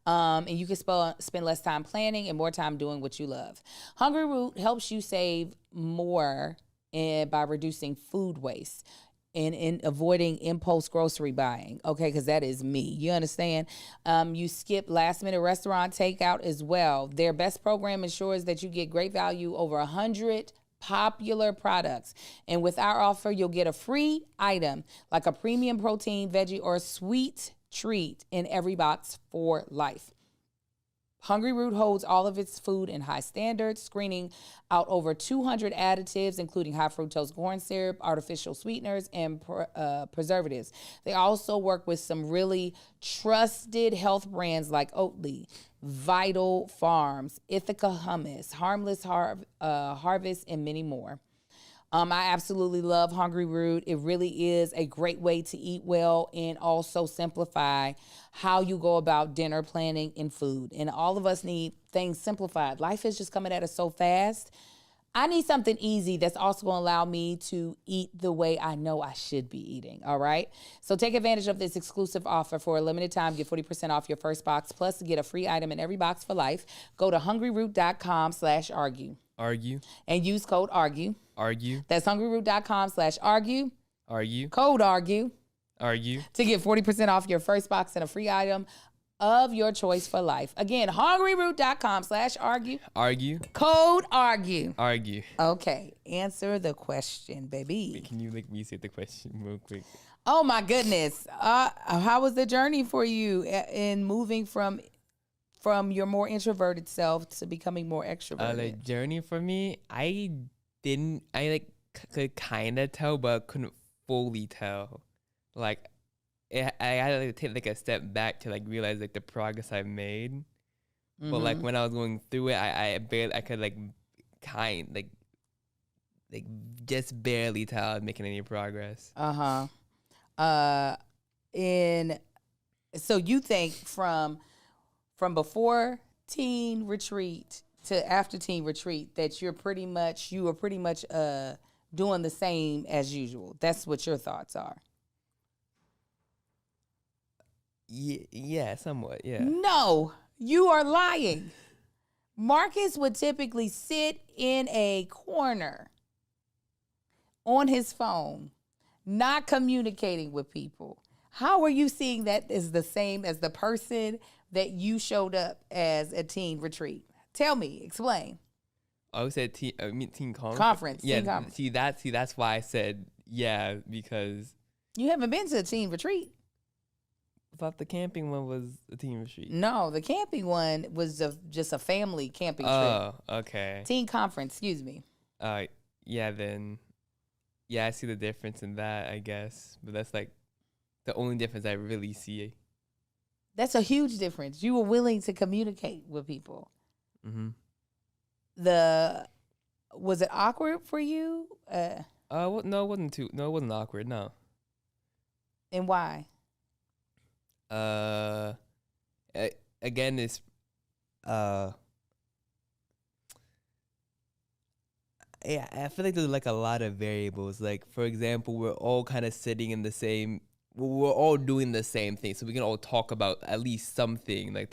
Speaker 1: And you can spend less time planning and more time doing what you love. Hungry Root helps you save more by reducing food waste and in avoiding impulse grocery buying, okay, because that is me. You understand? You skip last-minute restaurant takeout as well. Their best program ensures that you get great value over 100 popular products. And with our offer, you'll get a free item like a premium protein, veggie, or sweet treat in every box for life. Hungry Root holds all of its food in high standards, screening out over 200 additives, including high fructose corn syrup, artificial sweeteners, and preservatives. They also work with some really trusted health brands like Oatly, Vital Farms, Ithaca Hummus, Harmless Harvest, and many more. I absolutely love Hungry Root. It really is a great way to eat well and also simplify how you go about dinner planning and food. And all of us need things simplified. Life is just coming at us so fast. I need something easy that's also going to allow me to eat the way I know I should be eating, all right? So take advantage of this exclusive offer for a limited time. Get 40% off your first box, plus get a free item in every box for life. Go to hungryroot.com/argue.
Speaker 6: Argue.
Speaker 1: And use code ARGUE.
Speaker 6: Argue.
Speaker 1: That's hungryroot.com/argue.
Speaker 6: Argue.
Speaker 1: Code ARGUE.
Speaker 6: Argue.
Speaker 1: To get 40% off your first box and a free item of your choice for life. Again, hungryroot.com/argue.
Speaker 6: Argue.
Speaker 1: Code argue.
Speaker 6: Argue.
Speaker 1: Okay, answer the question, baby.
Speaker 6: Wait, can you restate the question real quick?
Speaker 1: Oh my goodness. How was the journey for you in moving from your more introverted self to becoming more extroverted?
Speaker 6: The journey for me, I could kind of tell, but couldn't fully tell. Like, I had to take a step back to realize the progress I've made. Mm-hmm. But when I was going through it, I could just barely tell I was making any progress.
Speaker 1: So you think from before teen retreat to after teen retreat that you were pretty much doing the same as usual. That's what your thoughts are.
Speaker 6: Yeah, somewhat, yeah.
Speaker 1: No, you are lying. Marcus would typically sit in a corner on his phone, not communicating with people. How are you seeing that as the same as the person that you showed up as a teen retreat? Tell me, explain.
Speaker 6: I would say teen conference.
Speaker 1: Conference.
Speaker 6: Yeah,
Speaker 1: teen conference.
Speaker 6: See, that's why I said yeah, because
Speaker 1: you haven't been to a teen retreat.
Speaker 6: I thought the camping one was a teen retreat.
Speaker 1: No, the camping one was just a family camping trip.
Speaker 6: Oh, okay.
Speaker 1: Teen conference, excuse me.
Speaker 6: Yeah, then, yeah, I see the difference in that, I guess. But that's the only difference I really see.
Speaker 1: That's a huge difference. You were willing to communicate with people.
Speaker 6: Mm-hmm.
Speaker 1: Was it awkward for you?
Speaker 6: No, it wasn't awkward, no.
Speaker 1: And why?
Speaker 6: Again, it's yeah, I feel like there's a lot of variables. For example, we're all kind of sitting in the same, we're all doing the same thing, so we can all talk about at least something. There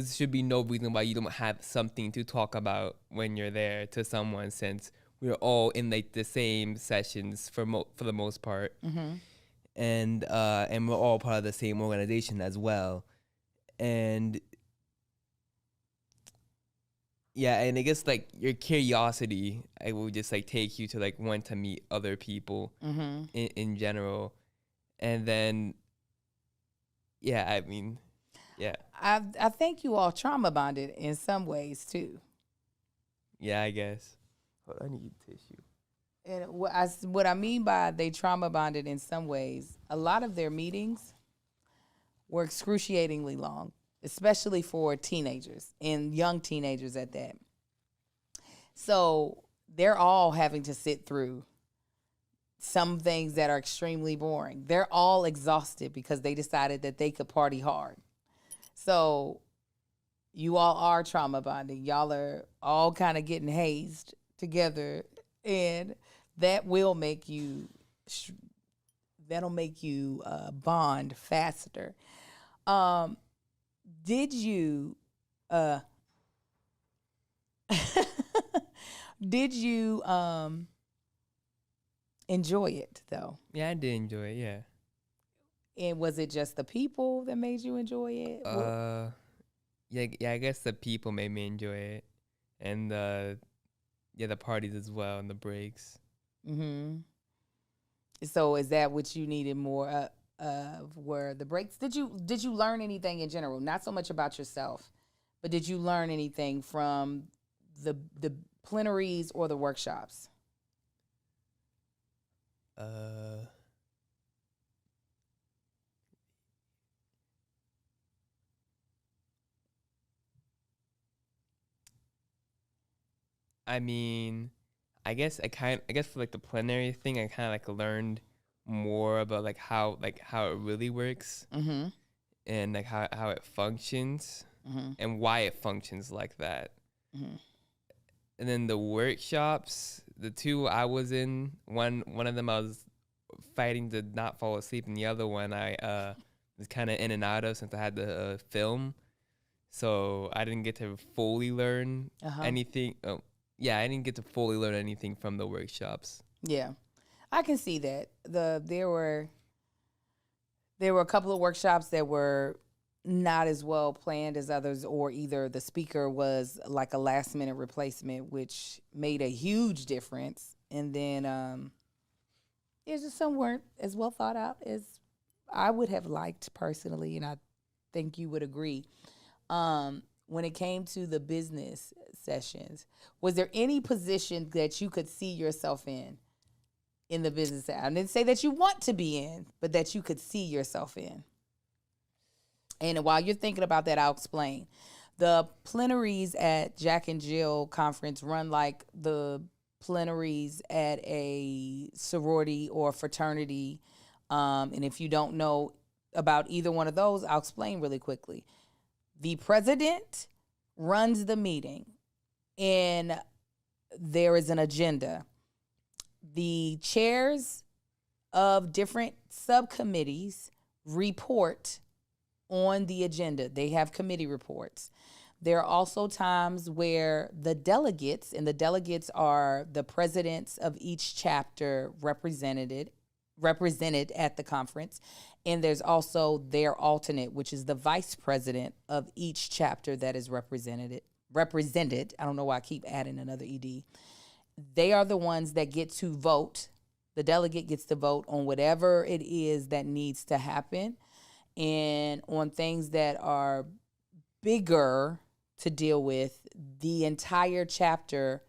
Speaker 6: should be no reason why you don't have something to talk about when you're there to someone, since we're all in the same sessions for the most part. Mm-hmm. And we're all part of the same organization as well. And yeah, and I guess your curiosity, I will just take you to want to meet other people. Mm-hmm. in general. And then yeah, I mean, yeah.
Speaker 1: I think you all trauma bonded in some ways too.
Speaker 6: Yeah, I guess. Hold on, I need tissue.
Speaker 1: And what I mean by they trauma bonded in some ways, a lot of their meetings were excruciatingly long, especially for teenagers and young teenagers at that. So they're all having to sit through some things that are extremely boring. They're all exhausted because they decided that they could party hard. So you all are trauma bonding. Y'all are all kind of getting hazed together, and that will make you bond faster. Did you enjoy it though?
Speaker 6: Yeah, I did enjoy it, yeah.
Speaker 1: And was it just the people that made you enjoy it?
Speaker 6: Yeah, I guess the people made me enjoy it, and the parties as well, and the breaks.
Speaker 1: Mm-hmm. So is that what you needed more of? Were the breaks? Did you learn anything in general? Not so much about yourself, but did you learn anything from the plenaries or the workshops?
Speaker 6: I mean, I guess for the plenary thing, I kind of learned more about how it really works, mm-hmm. and how it functions, mm-hmm. and why it functions like that. Mm-hmm. And then the workshops, the two I was in, one of them I was fighting to not fall asleep, and the other one I was kind of in and out of since I had to film, so I didn't get to fully learn anything. Yeah, I didn't get to fully learn anything from the workshops.
Speaker 1: Yeah, I can see that. There were a couple of workshops that were not as well planned as others, or either the speaker was like a last minute replacement, which made a huge difference. And then it's just some weren't as well thought out as I would have liked personally, and I think you would agree. When it came to the business sessions, was there any position that you could see yourself in the business? I didn't say that you want to be in, but that you could see yourself in. And while you're thinking about that, I'll explain. The plenaries at Jack and Jill conference run like the plenaries at a sorority or fraternity. And if you don't know about either one of those, I'll explain really quickly. The president runs the meeting, and there is an agenda. The chairs of different subcommittees report on the agenda. They have committee reports. There are also times where the delegates, and the delegates are the presidents of each chapter represented at the conference. And there's also their alternate, which is the vice president of each chapter that is represented. I don't know why I keep adding another ED. They are the ones that get to vote. The delegate gets to vote on whatever it is that needs to happen. And on things that are bigger to deal with, the entire chapter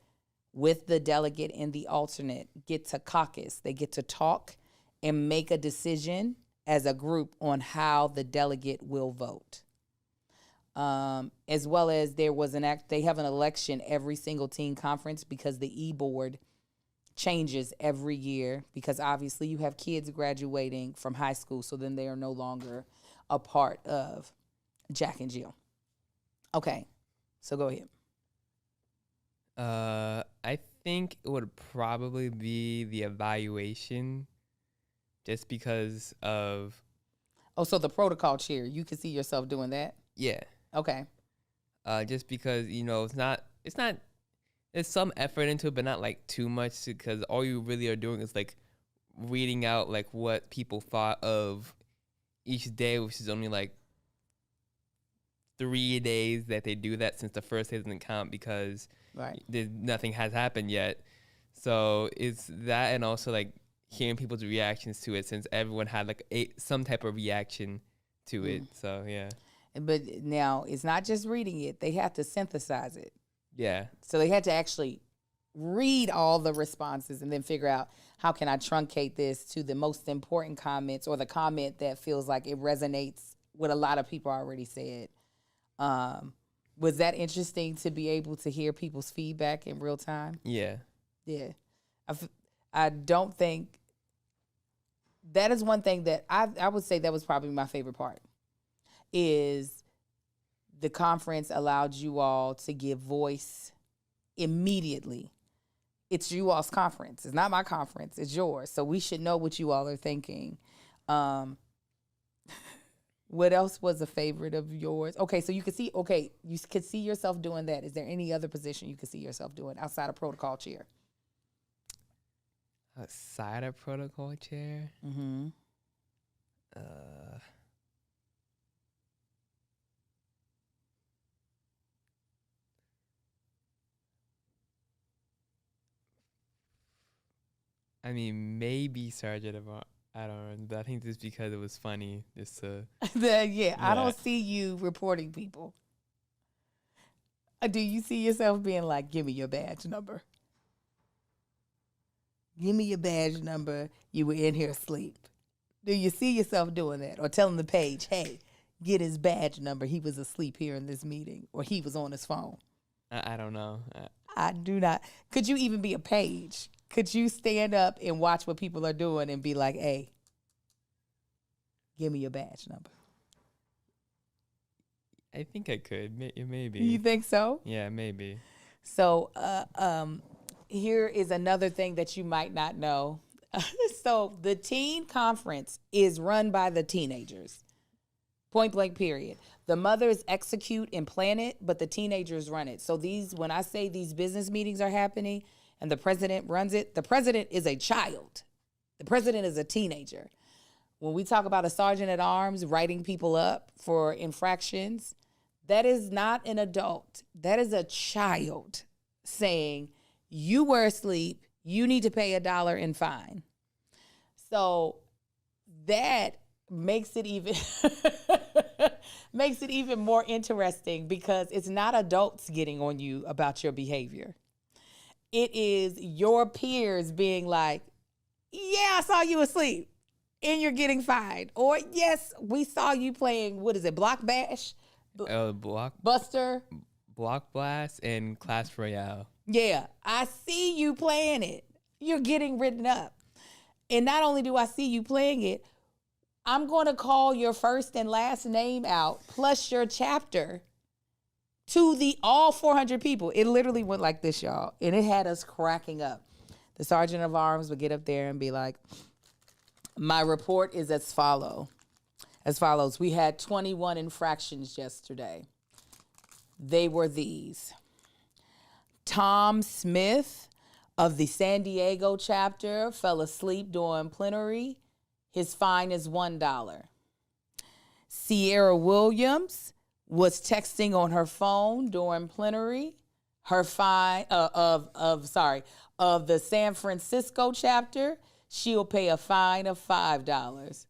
Speaker 1: with the delegate and the alternate get to caucus. They get to talk and make a decision as a group on how the delegate will vote. As well as they have an election every single team conference, because the e-board changes every year, because obviously you have kids graduating from high school, so then they are no longer a part of Jack and Jill. Okay, so go ahead.
Speaker 6: I think it would probably be the evaluation, just because of...
Speaker 1: Oh, so the protocol chair, you can see yourself doing that?
Speaker 6: Yeah.
Speaker 1: Okay.
Speaker 6: Just because, there's some effort into it, but not like too much, because all you really are doing is like reading out like what people thought of each day, which is only like 3 days that they do that, since the first day doesn't count because nothing has happened yet. So it's that, and also like hearing people's reactions to it, since everyone had like some type of reaction to it. So yeah.
Speaker 1: But now it's not just reading it; they have to synthesize it.
Speaker 6: Yeah.
Speaker 1: So they had to actually read all the responses and then figure out, how can I truncate this to the most important comments, or the comment that feels like it resonates with a lot of people already said. Was that interesting to be able to hear people's feedback in real time?
Speaker 6: Yeah.
Speaker 1: Yeah. I don't think that is one thing that I would say that was probably my favorite part, is the conference allowed you all to give voice immediately. It's you all's conference. It's not my conference. It's yours. So we should know what you all are thinking. What else was a favorite of yours? Okay, so you could see yourself doing that. Is there any other position you could see yourself doing outside of protocol chair?
Speaker 6: Outside of protocol chair?
Speaker 1: Mm-hmm.
Speaker 6: I mean, maybe Sergeant of... I don't know, but I think just because it was funny, just to...
Speaker 1: Yeah, I don't see you reporting people. Do you see yourself being like, give me your badge number? Give me your badge number. You were in here asleep. Do you see yourself doing that? Or telling the page, hey, get his badge number. He was asleep here in this meeting. Or he was on his phone.
Speaker 6: I don't know.
Speaker 1: I do not. Could you even be a page? Could you stand up and watch what people are doing and be like, hey, give me your badge number?
Speaker 6: I think I could. Maybe.
Speaker 1: You think so?
Speaker 6: Yeah, maybe.
Speaker 1: So here is another thing that you might not know. So the teen conference is run by the teenagers. Point blank, period. The mothers execute and plan it, but the teenagers run it. So when I say these business meetings are happening, and the president runs it, the president is a child. The president is a teenager. When we talk about a sergeant at arms writing people up for infractions, that is not an adult. That is a child saying, you were asleep, you need to pay $1 in fine. So that makes it even makes it even more interesting because it's not adults getting on you about your behavior. It is your peers being like, yeah, I saw you asleep and you're getting fined. Or yes, we saw you playing, what is it, Block Bash? Buster?
Speaker 6: Block Blast and Clash Royale.
Speaker 1: Yeah, I see you playing it. You're getting written up. And not only do I see you playing it, I'm going to call your first and last name out plus your chapter to all 400 people. It literally went like this, y'all. And it had us cracking up. The sergeant of arms would get up there and be like, my report is as follows. We had 21 infractions yesterday. They were these. Tom Smith of the San Diego chapter fell asleep during plenary. His fine is $1. Sierra Williams was texting on her phone during plenary. Her fine of the San Francisco chapter, she'll pay a fine of $5.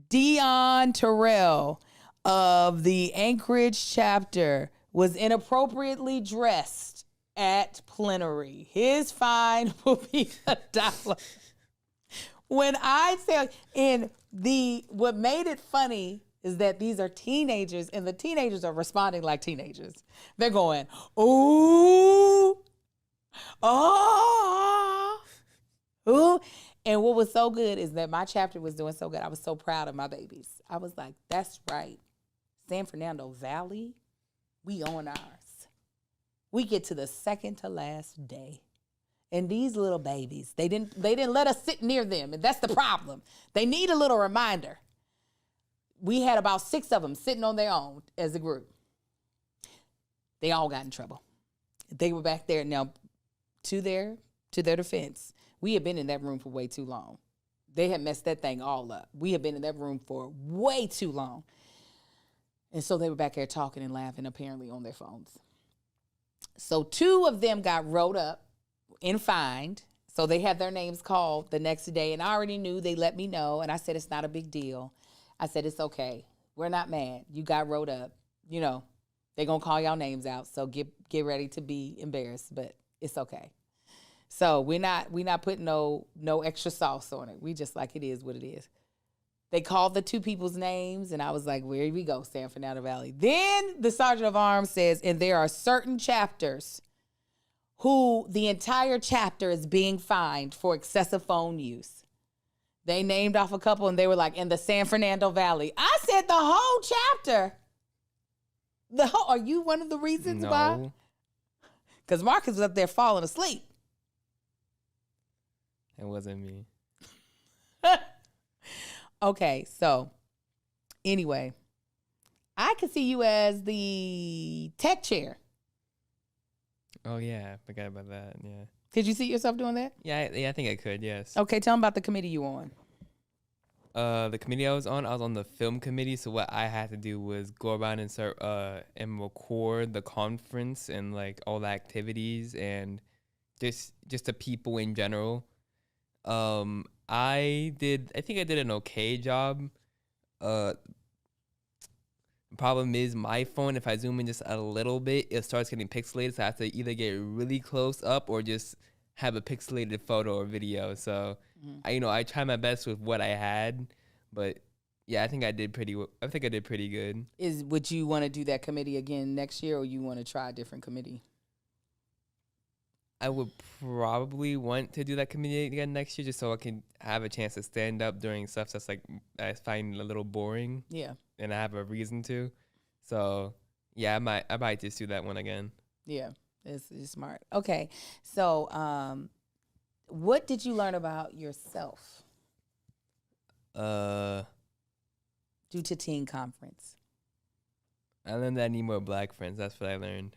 Speaker 1: Dion Terrell of the Anchorage chapter was inappropriately dressed at plenary. His fine will be $1. When I say, what made it funny is that these are teenagers and the teenagers are responding like teenagers. They're going, ooh, oh, ooh. And what was so good is that my chapter was doing so good. I was so proud of my babies. I was like, that's right. San Fernando Valley, we own ours. We get to the second to last day. And these little babies, they didn't let us sit near them. And that's the problem. They need a little reminder. We had about 6 of them sitting on their own as a group. They all got in trouble. They were back there. Now, to their defense, we had been in that room for way too long. They had messed that thing all up. We had been in that room for way too long. And so they were back there talking and laughing, apparently on their phones. So 2 of them got wrote up and fined. So they had their names called the next day. And I already knew. They let me know. And I said, it's not a big deal. I said, it's okay. We're not mad. You got wrote up. You know, they're going to call y'all names out. So get ready to be embarrassed. But it's okay. So we're not putting no extra sauce on it. We just like it is what it is. They called the 2 people's names, and I was like, where we go, San Fernando Valley. Then the sergeant of arms says, and there are certain chapters who the entire chapter is being fined for excessive phone use. They named off a couple, and they were like, in the San Fernando Valley. I said the whole chapter. Are you one of the reasons why? Because Marcus was up there falling asleep.
Speaker 6: It wasn't me.
Speaker 1: Okay, so anyway, I could see you as the tech chair.
Speaker 6: Oh, yeah. I forgot about that. Yeah.
Speaker 1: Could you see yourself doing that?
Speaker 6: Yeah, I think I could, yes.
Speaker 1: Okay, tell them about the committee you were on.
Speaker 6: The committee I was on the film committee. So what I had to do was go around and start and record the conference and like all the activities and just the people in general. I think I did an okay job. Problem is my phone, if I zoom in just a little bit, it starts getting pixelated. So I have to either get really close up or just have a pixelated photo or video. So I tried my best with what I had, but yeah, I think I did pretty good.
Speaker 1: Would you want to do that committee again next year, or you want to try a different committee?
Speaker 6: I would probably want to do that committee again next year just so I can have a chance to stand up during stuff that's like I find a little boring.
Speaker 1: Yeah.
Speaker 6: And I have a reason to. So, yeah, I might just do that one again.
Speaker 1: Yeah. It's smart. Okay. So, what did you learn about yourself?
Speaker 6: Due
Speaker 1: to teen conference.
Speaker 6: I learned that I need more black friends. That's what I learned.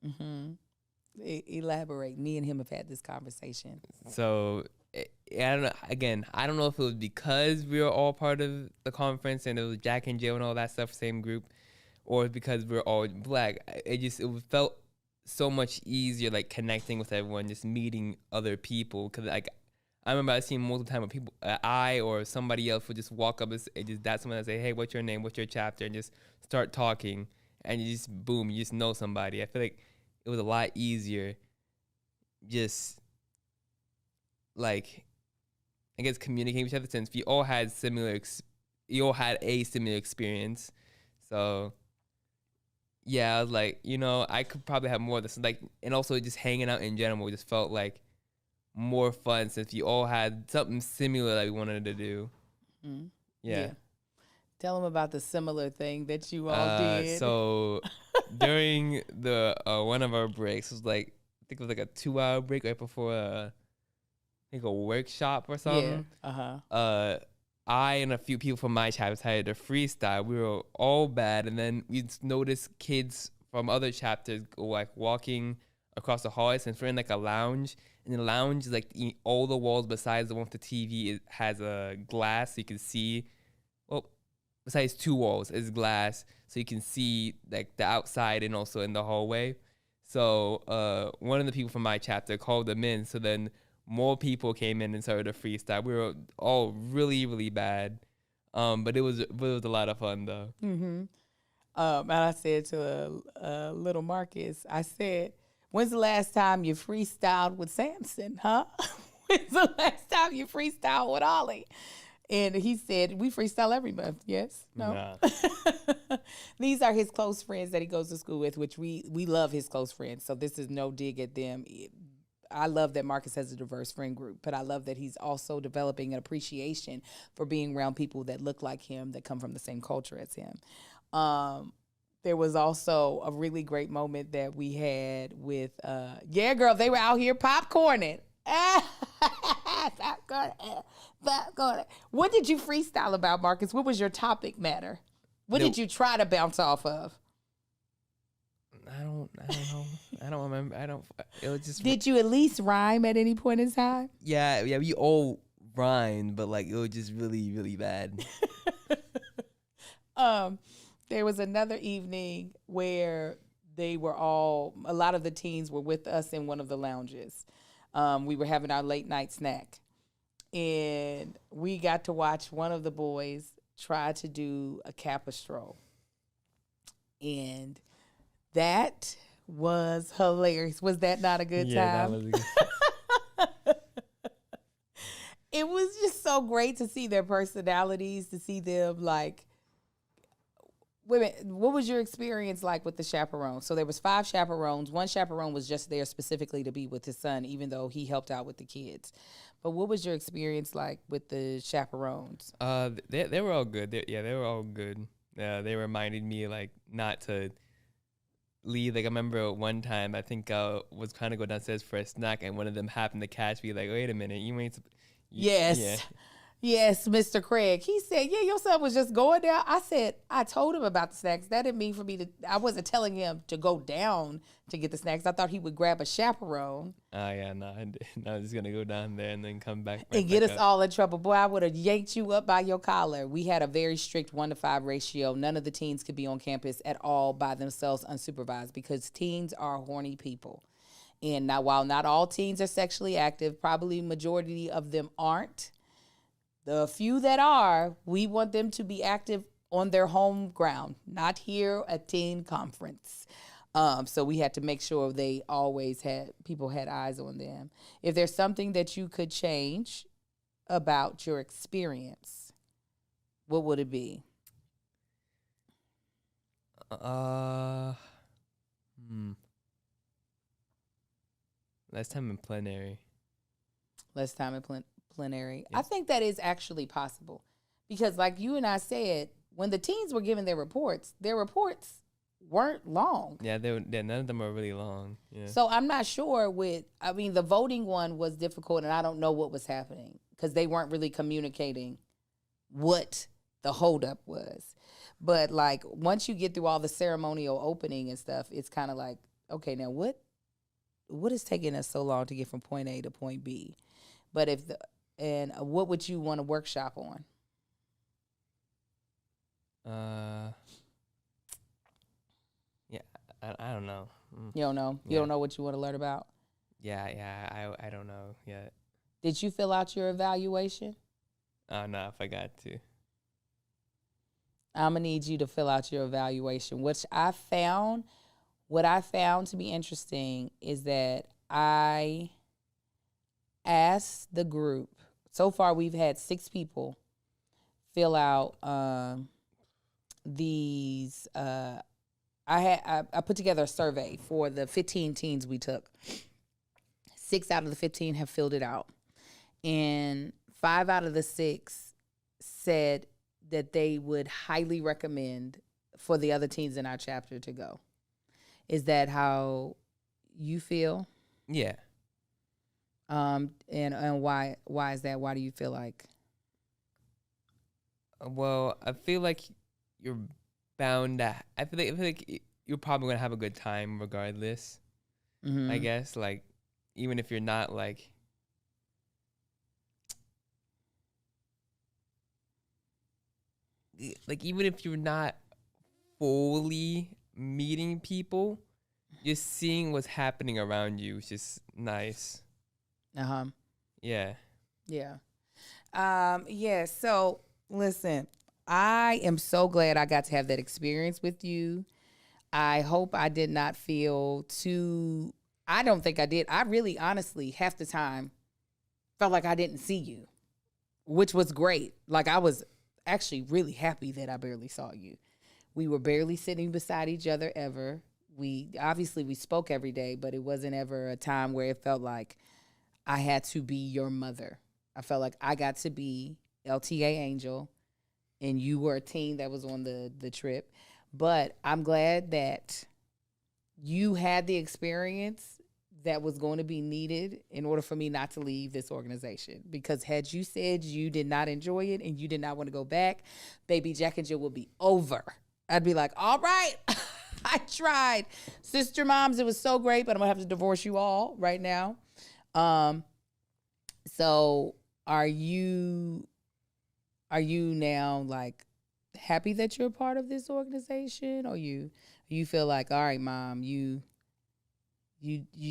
Speaker 1: Mm-hmm. Elaborate. Me and him have had this conversation.
Speaker 6: So I don't know. Again, I don't know if it was because we were all part of the conference and it was Jack and Jill and all that stuff, same group, or because we're all black. It felt so much easier, like connecting with everyone, just meeting other people. Cause like I remember I seen multiple times where people, I or somebody else would just walk up and just that someone and say, "Hey, what's your name? What's your chapter?" and just start talking, and you just boom, you just know somebody. I feel like it was a lot easier, just like I guess communicating with each other since we all had a similar experience, so. Yeah, I was like, I could probably have more of this. Like, and also just hanging out in general just felt like more fun since we all had something similar that we wanted to do. Mm-hmm. Yeah.
Speaker 1: Tell them about the similar thing that you all did.
Speaker 6: So during the one of our breaks, it was like, I think it was like a 2-hour break right before I think a workshop or something. Yeah. I and a few people from my chapter decided to freestyle. We were all bad, and then we noticed kids from other chapters go, like walking across the hallway. Since we're in like a lounge, and the lounge is like all the walls besides the one with the TV has a glass, so you can see. Well, besides 2 walls is glass, so you can see like the outside and also in the hallway. So one of the people from my chapter called them in. So then more people came in and started to freestyle. We were all really, really bad. But it was a lot of fun though.
Speaker 1: Mm-hmm. And I said to little Marcus, I said, "When's the last time you freestyled with Samson, huh? When's the last time you freestyled with Ollie?" And he said, "We freestyle every month." Yes? No? Nah. These are his close friends that he goes to school with, which we love his close friends. So this is no dig at them. I love that Marcus has a diverse friend group, but I love that he's also developing an appreciation for being around people that look like him, that come from the same culture as him. There was also a really great moment that we had with, girl, they were out here popcorning. Popcorning. What did you freestyle about, Marcus? What was your topic matter? What did you try to bounce off of?
Speaker 6: I don't know. I don't remember. It was just.
Speaker 1: Did you at least rhyme at any point in time?
Speaker 6: Yeah. We all rhymed, but like it was just really, really bad.
Speaker 1: There was another evening where a lot of the teens were with us in one of the lounges. We were having our late night snack, and we got to watch one of the boys try to do a capistro, and that was hilarious. Was that not a good time? Yeah, that was a good time. It was just so great to see their personalities, to see them like. Wait a minute, what was your experience like with the chaperones? So there was 5 chaperones. One chaperone was just there specifically to be with his son, even though he helped out with the kids. But what was your experience like with the chaperones?
Speaker 6: They were all good. They were all good. They reminded me like not to leave. Like I remember one time I think I was trying to go downstairs for a snack, and one of them happened to catch me. Like, wait a minute, you ain't.
Speaker 1: Yes. Yeah. Yes, Mr. Craig. He said, "Yeah, your son was just going down." I said, I told him about the snacks. That didn't mean for me to, I wasn't telling him to go down to get the snacks. I thought he would grab a chaperone.
Speaker 6: Yeah, no, I was just going to go down there and then come back.
Speaker 1: And get us all in trouble. Boy, I would have yanked you up by your collar. We had a very strict 1-to-5 ratio. None of the teens could be on campus at all by themselves unsupervised because teens are horny people. And now, while not all teens are sexually active, probably majority of them aren't. The few that are, we want them to be active on their home ground, not here at teen conference. So we had to make sure people had eyes on them. If there's something that you could change about your experience, what would it be?
Speaker 6: Last time in plenary.
Speaker 1: Plenary. Yeah. I think that is actually possible because like you and I said, when the teens were giving their reports weren't long.
Speaker 6: Yeah, none of them are really long. Yeah.
Speaker 1: So I'm not sure the voting one was difficult and I don't know what was happening because they weren't really communicating what the holdup was. But like once you get through all the ceremonial opening and stuff, it's kind of like, okay, now what is taking us so long to get from point A to point B? But what would you want to workshop on?
Speaker 6: Yeah, I don't know.
Speaker 1: You don't know? You don't know what you want to learn about?
Speaker 6: Yeah, I don't know yet.
Speaker 1: Did you fill out your evaluation?
Speaker 6: Oh, no, I forgot to.
Speaker 1: I'm going to need you to fill out your evaluation, what I found to be interesting is that I asked the group, so far we've had 6 people fill out these, I put together a survey for the 15 teens we took. 6 out of the 15 have filled it out. And 5 out of the 6 said that they would highly recommend for the other teens in our chapter to go. Is that how you feel?
Speaker 6: Yeah.
Speaker 1: And why is that? Why do you feel like?
Speaker 6: Well, I feel like you're bound to. I feel like you're probably gonna have a good time regardless.
Speaker 1: Mm-hmm.
Speaker 6: I guess, like, even if you're not like. Like, even if you're not fully meeting people, just seeing what's happening around you is just nice.
Speaker 1: Uh-huh.
Speaker 6: Yeah.
Speaker 1: Yeah. Yeah. So listen, I am so glad I got to have that experience with you. I hope I did not feel too, I don't think I did. I really, honestly, half the time felt like I didn't see you, which was great. Like, I was actually really happy that I barely saw you. We were barely sitting beside each other ever. We spoke every day, but it wasn't ever a time where it felt like I had to be your mother. I felt like I got to be LTA Angel, and you were a teen that was on the trip. But I'm glad that you had the experience that was going to be needed in order for me not to leave this organization. Because had you said you did not enjoy it and you did not want to go back, baby, Jack and Jill will be over. I'd be like, all right, I tried. Sister moms, it was so great, but I'm going to have to divorce you all right now. So are you now like happy that you're a part of this organization, or you feel like, all right, mom, you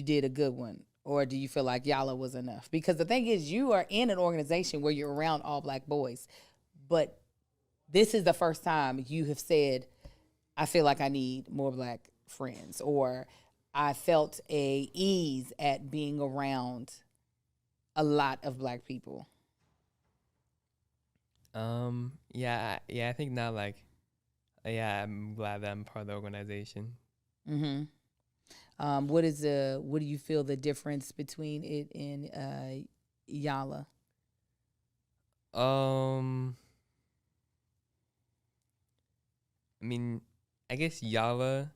Speaker 1: did a good one, or do you feel like Yala was enough? Because the thing is, you are in an organization where you're around all Black boys, but this is the first time you have said, I feel like I need more Black friends, or I felt a ease at being around a lot of Black people.
Speaker 6: Yeah, I think now, like, I'm glad that I'm part of the organization.
Speaker 1: Mm-hmm. What do you feel the difference between it and Yala?
Speaker 6: I mean, I guess Yala,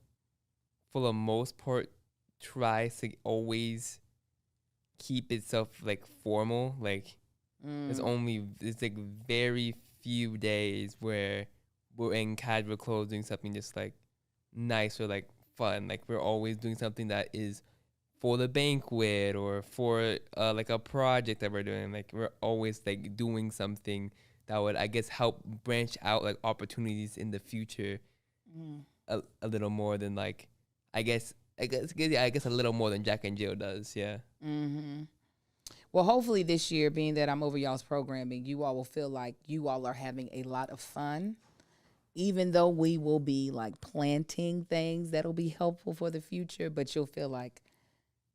Speaker 6: for the most part, tries to always keep itself like formal. Like, it's like very few days where we're in casual clothes doing something just like nice or like fun. Like, we're always doing something that is for the banquet or for like a project that we're doing. Like, we're always like doing something that would, I guess, help branch out like opportunities in the future a little more than like, I guess a little more than Jack and Jill does. Yeah.
Speaker 1: Mm-hmm. Well, hopefully this year, being that I'm over y'all's programming, you all will feel like you all are having a lot of fun, even though we will be like planting things that'll be helpful for the future, but you'll feel like,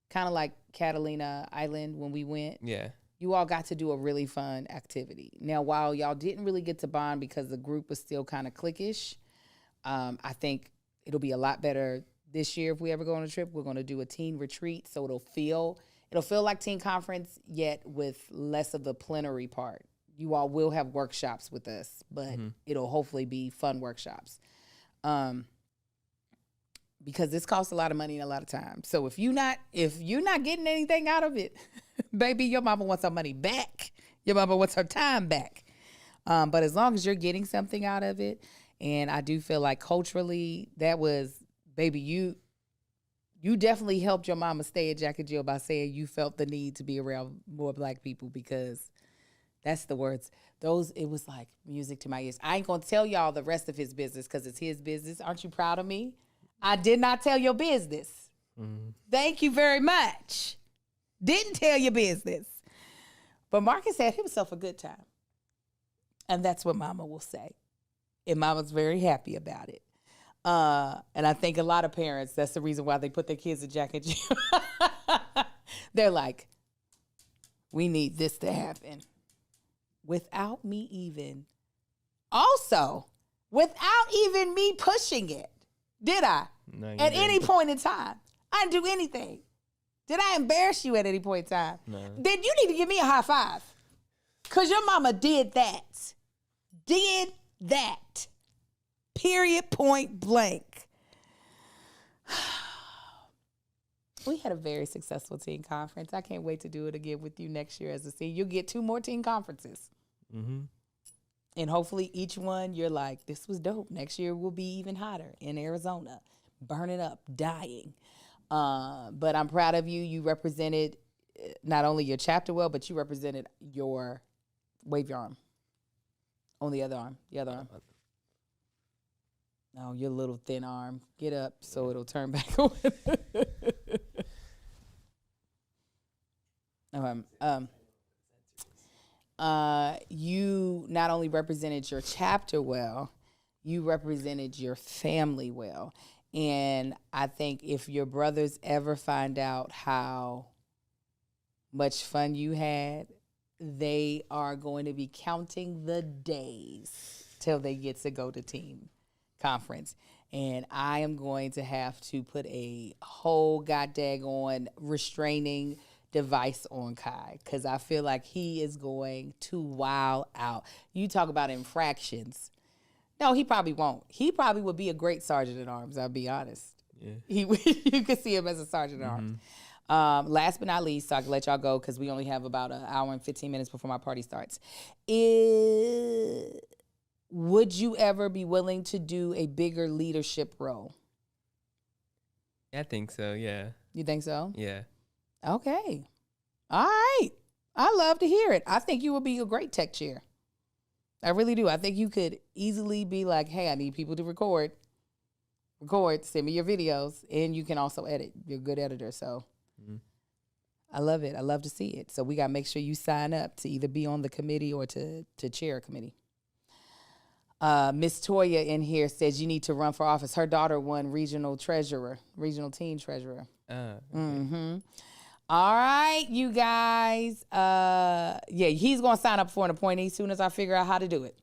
Speaker 1: kind of like Catalina Island when we went.
Speaker 6: Yeah.
Speaker 1: You all got to do a really fun activity. Now, while y'all didn't really get to bond because the group was still kind of cliquish, I think it'll be a lot better this year if we ever go on a trip. We're going to do a teen retreat, so it'll feel like teen conference, yet with less of the plenary part. You all will have workshops with us, but it'll hopefully be fun workshops. Because this costs a lot of money and a lot of time. So if you're not getting anything out of it, baby, your mama wants her money back. Your mama wants her time back. But as long as you're getting something out of it, and I do feel like culturally that was, baby, You definitely helped your mama stay at Jack and Jill by saying you felt the need to be around more black people, because that's the words. It was like music to my ears. I ain't going to tell y'all the rest of his business because it's his business. Aren't you proud of me? I did not tell your business. Thank you very much. Didn't tell your business. But Marcus had himself a good time. And that's what mama will say. And mama's very happy about it. And I think a lot of parents, that's the reason why they put their kids in Jack and Jill. They're like, we need this to happen. Without me even me pushing it. Did I?
Speaker 6: No, you
Speaker 1: at
Speaker 6: didn't.
Speaker 1: any point in time. I didn't do anything. Did I embarrass you at any point in time?
Speaker 6: No.
Speaker 1: Then you need to give me a high five. Because your mama did that. Did that. Period, point blank. We had a very successful teen conference. I can't wait to do it again with you next year as a senior. You'll get 2 more teen conferences.
Speaker 6: Mm-hmm.
Speaker 1: And hopefully each one you're like, this was dope. Next year will be even hotter in Arizona. Burning up, dying. But I'm proud of you. You represented not only your chapter well, but you represented your, wave your arm. On the other arm. The other arm. No, your little thin arm. Get up so it'll turn back on. You not only represented your chapter well, you represented your family well. And I think if your brothers ever find out how much fun you had, they are going to be counting the days till they get to go to team conference. And I am going to have to put a whole goddamn restraining device on Kai, because I feel like he is going to wow out. You talk about infractions. No, he probably won't. He probably would be a great sergeant at arms, I'll be honest. Yeah. You could see him as a sergeant at arms. Last but not least, so I can let y'all go because we only have about an hour and 15 minutes before my party starts. Would you ever be willing to do a bigger leadership role?
Speaker 6: I think so, yeah.
Speaker 1: You think so?
Speaker 6: Yeah.
Speaker 1: Okay. All right. I love to hear it. I think you would be a great tech chair. I really do. I think you could easily be like, hey, I need people to record, send me your videos, and you can also edit. You're a good editor, so I love it. I love to see it. So we got to make sure you sign up to either be on the committee or to chair a committee. Miss Toya in here says you need to run for office. Her daughter won regional teen treasurer.
Speaker 6: Okay.
Speaker 1: All right, you guys. He's going to sign up for an appointee as soon as I figure out how to do it.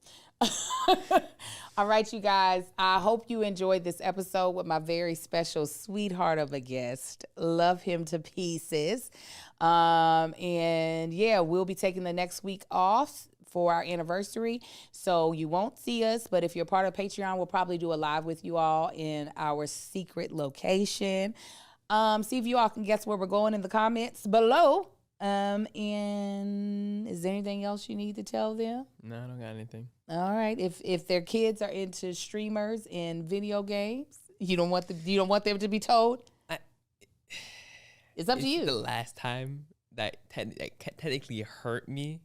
Speaker 1: All right, you guys. I hope you enjoyed this episode with my very special sweetheart of a guest. Love him to pieces. We'll be taking the next week off for our anniversary. So you won't see us, but if you're part of Patreon, we'll probably do a live with you all in our secret location. See if you all can guess where we're going in the comments below. And is there anything else you need to tell them?
Speaker 6: No, I don't got anything.
Speaker 1: All right. If their kids are into streamers and video games, you don't want them to be told? It's up to you.
Speaker 6: The last time that technically hurt me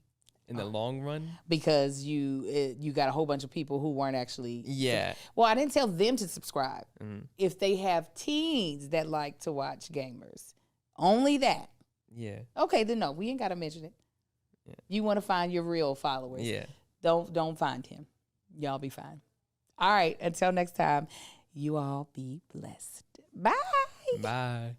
Speaker 6: in the long run,
Speaker 1: because you got a whole bunch of people who weren't actually.
Speaker 6: Yeah.
Speaker 1: Well, I didn't tell them to subscribe. If they have teens that like to watch gamers, only that.
Speaker 6: Yeah.
Speaker 1: Okay, then no, we ain't got to mention it. Yeah. You want to find your real followers.
Speaker 6: Yeah.
Speaker 1: Don't find him. Y'all be fine. All right. Until next time, you all be blessed. Bye.
Speaker 6: Bye.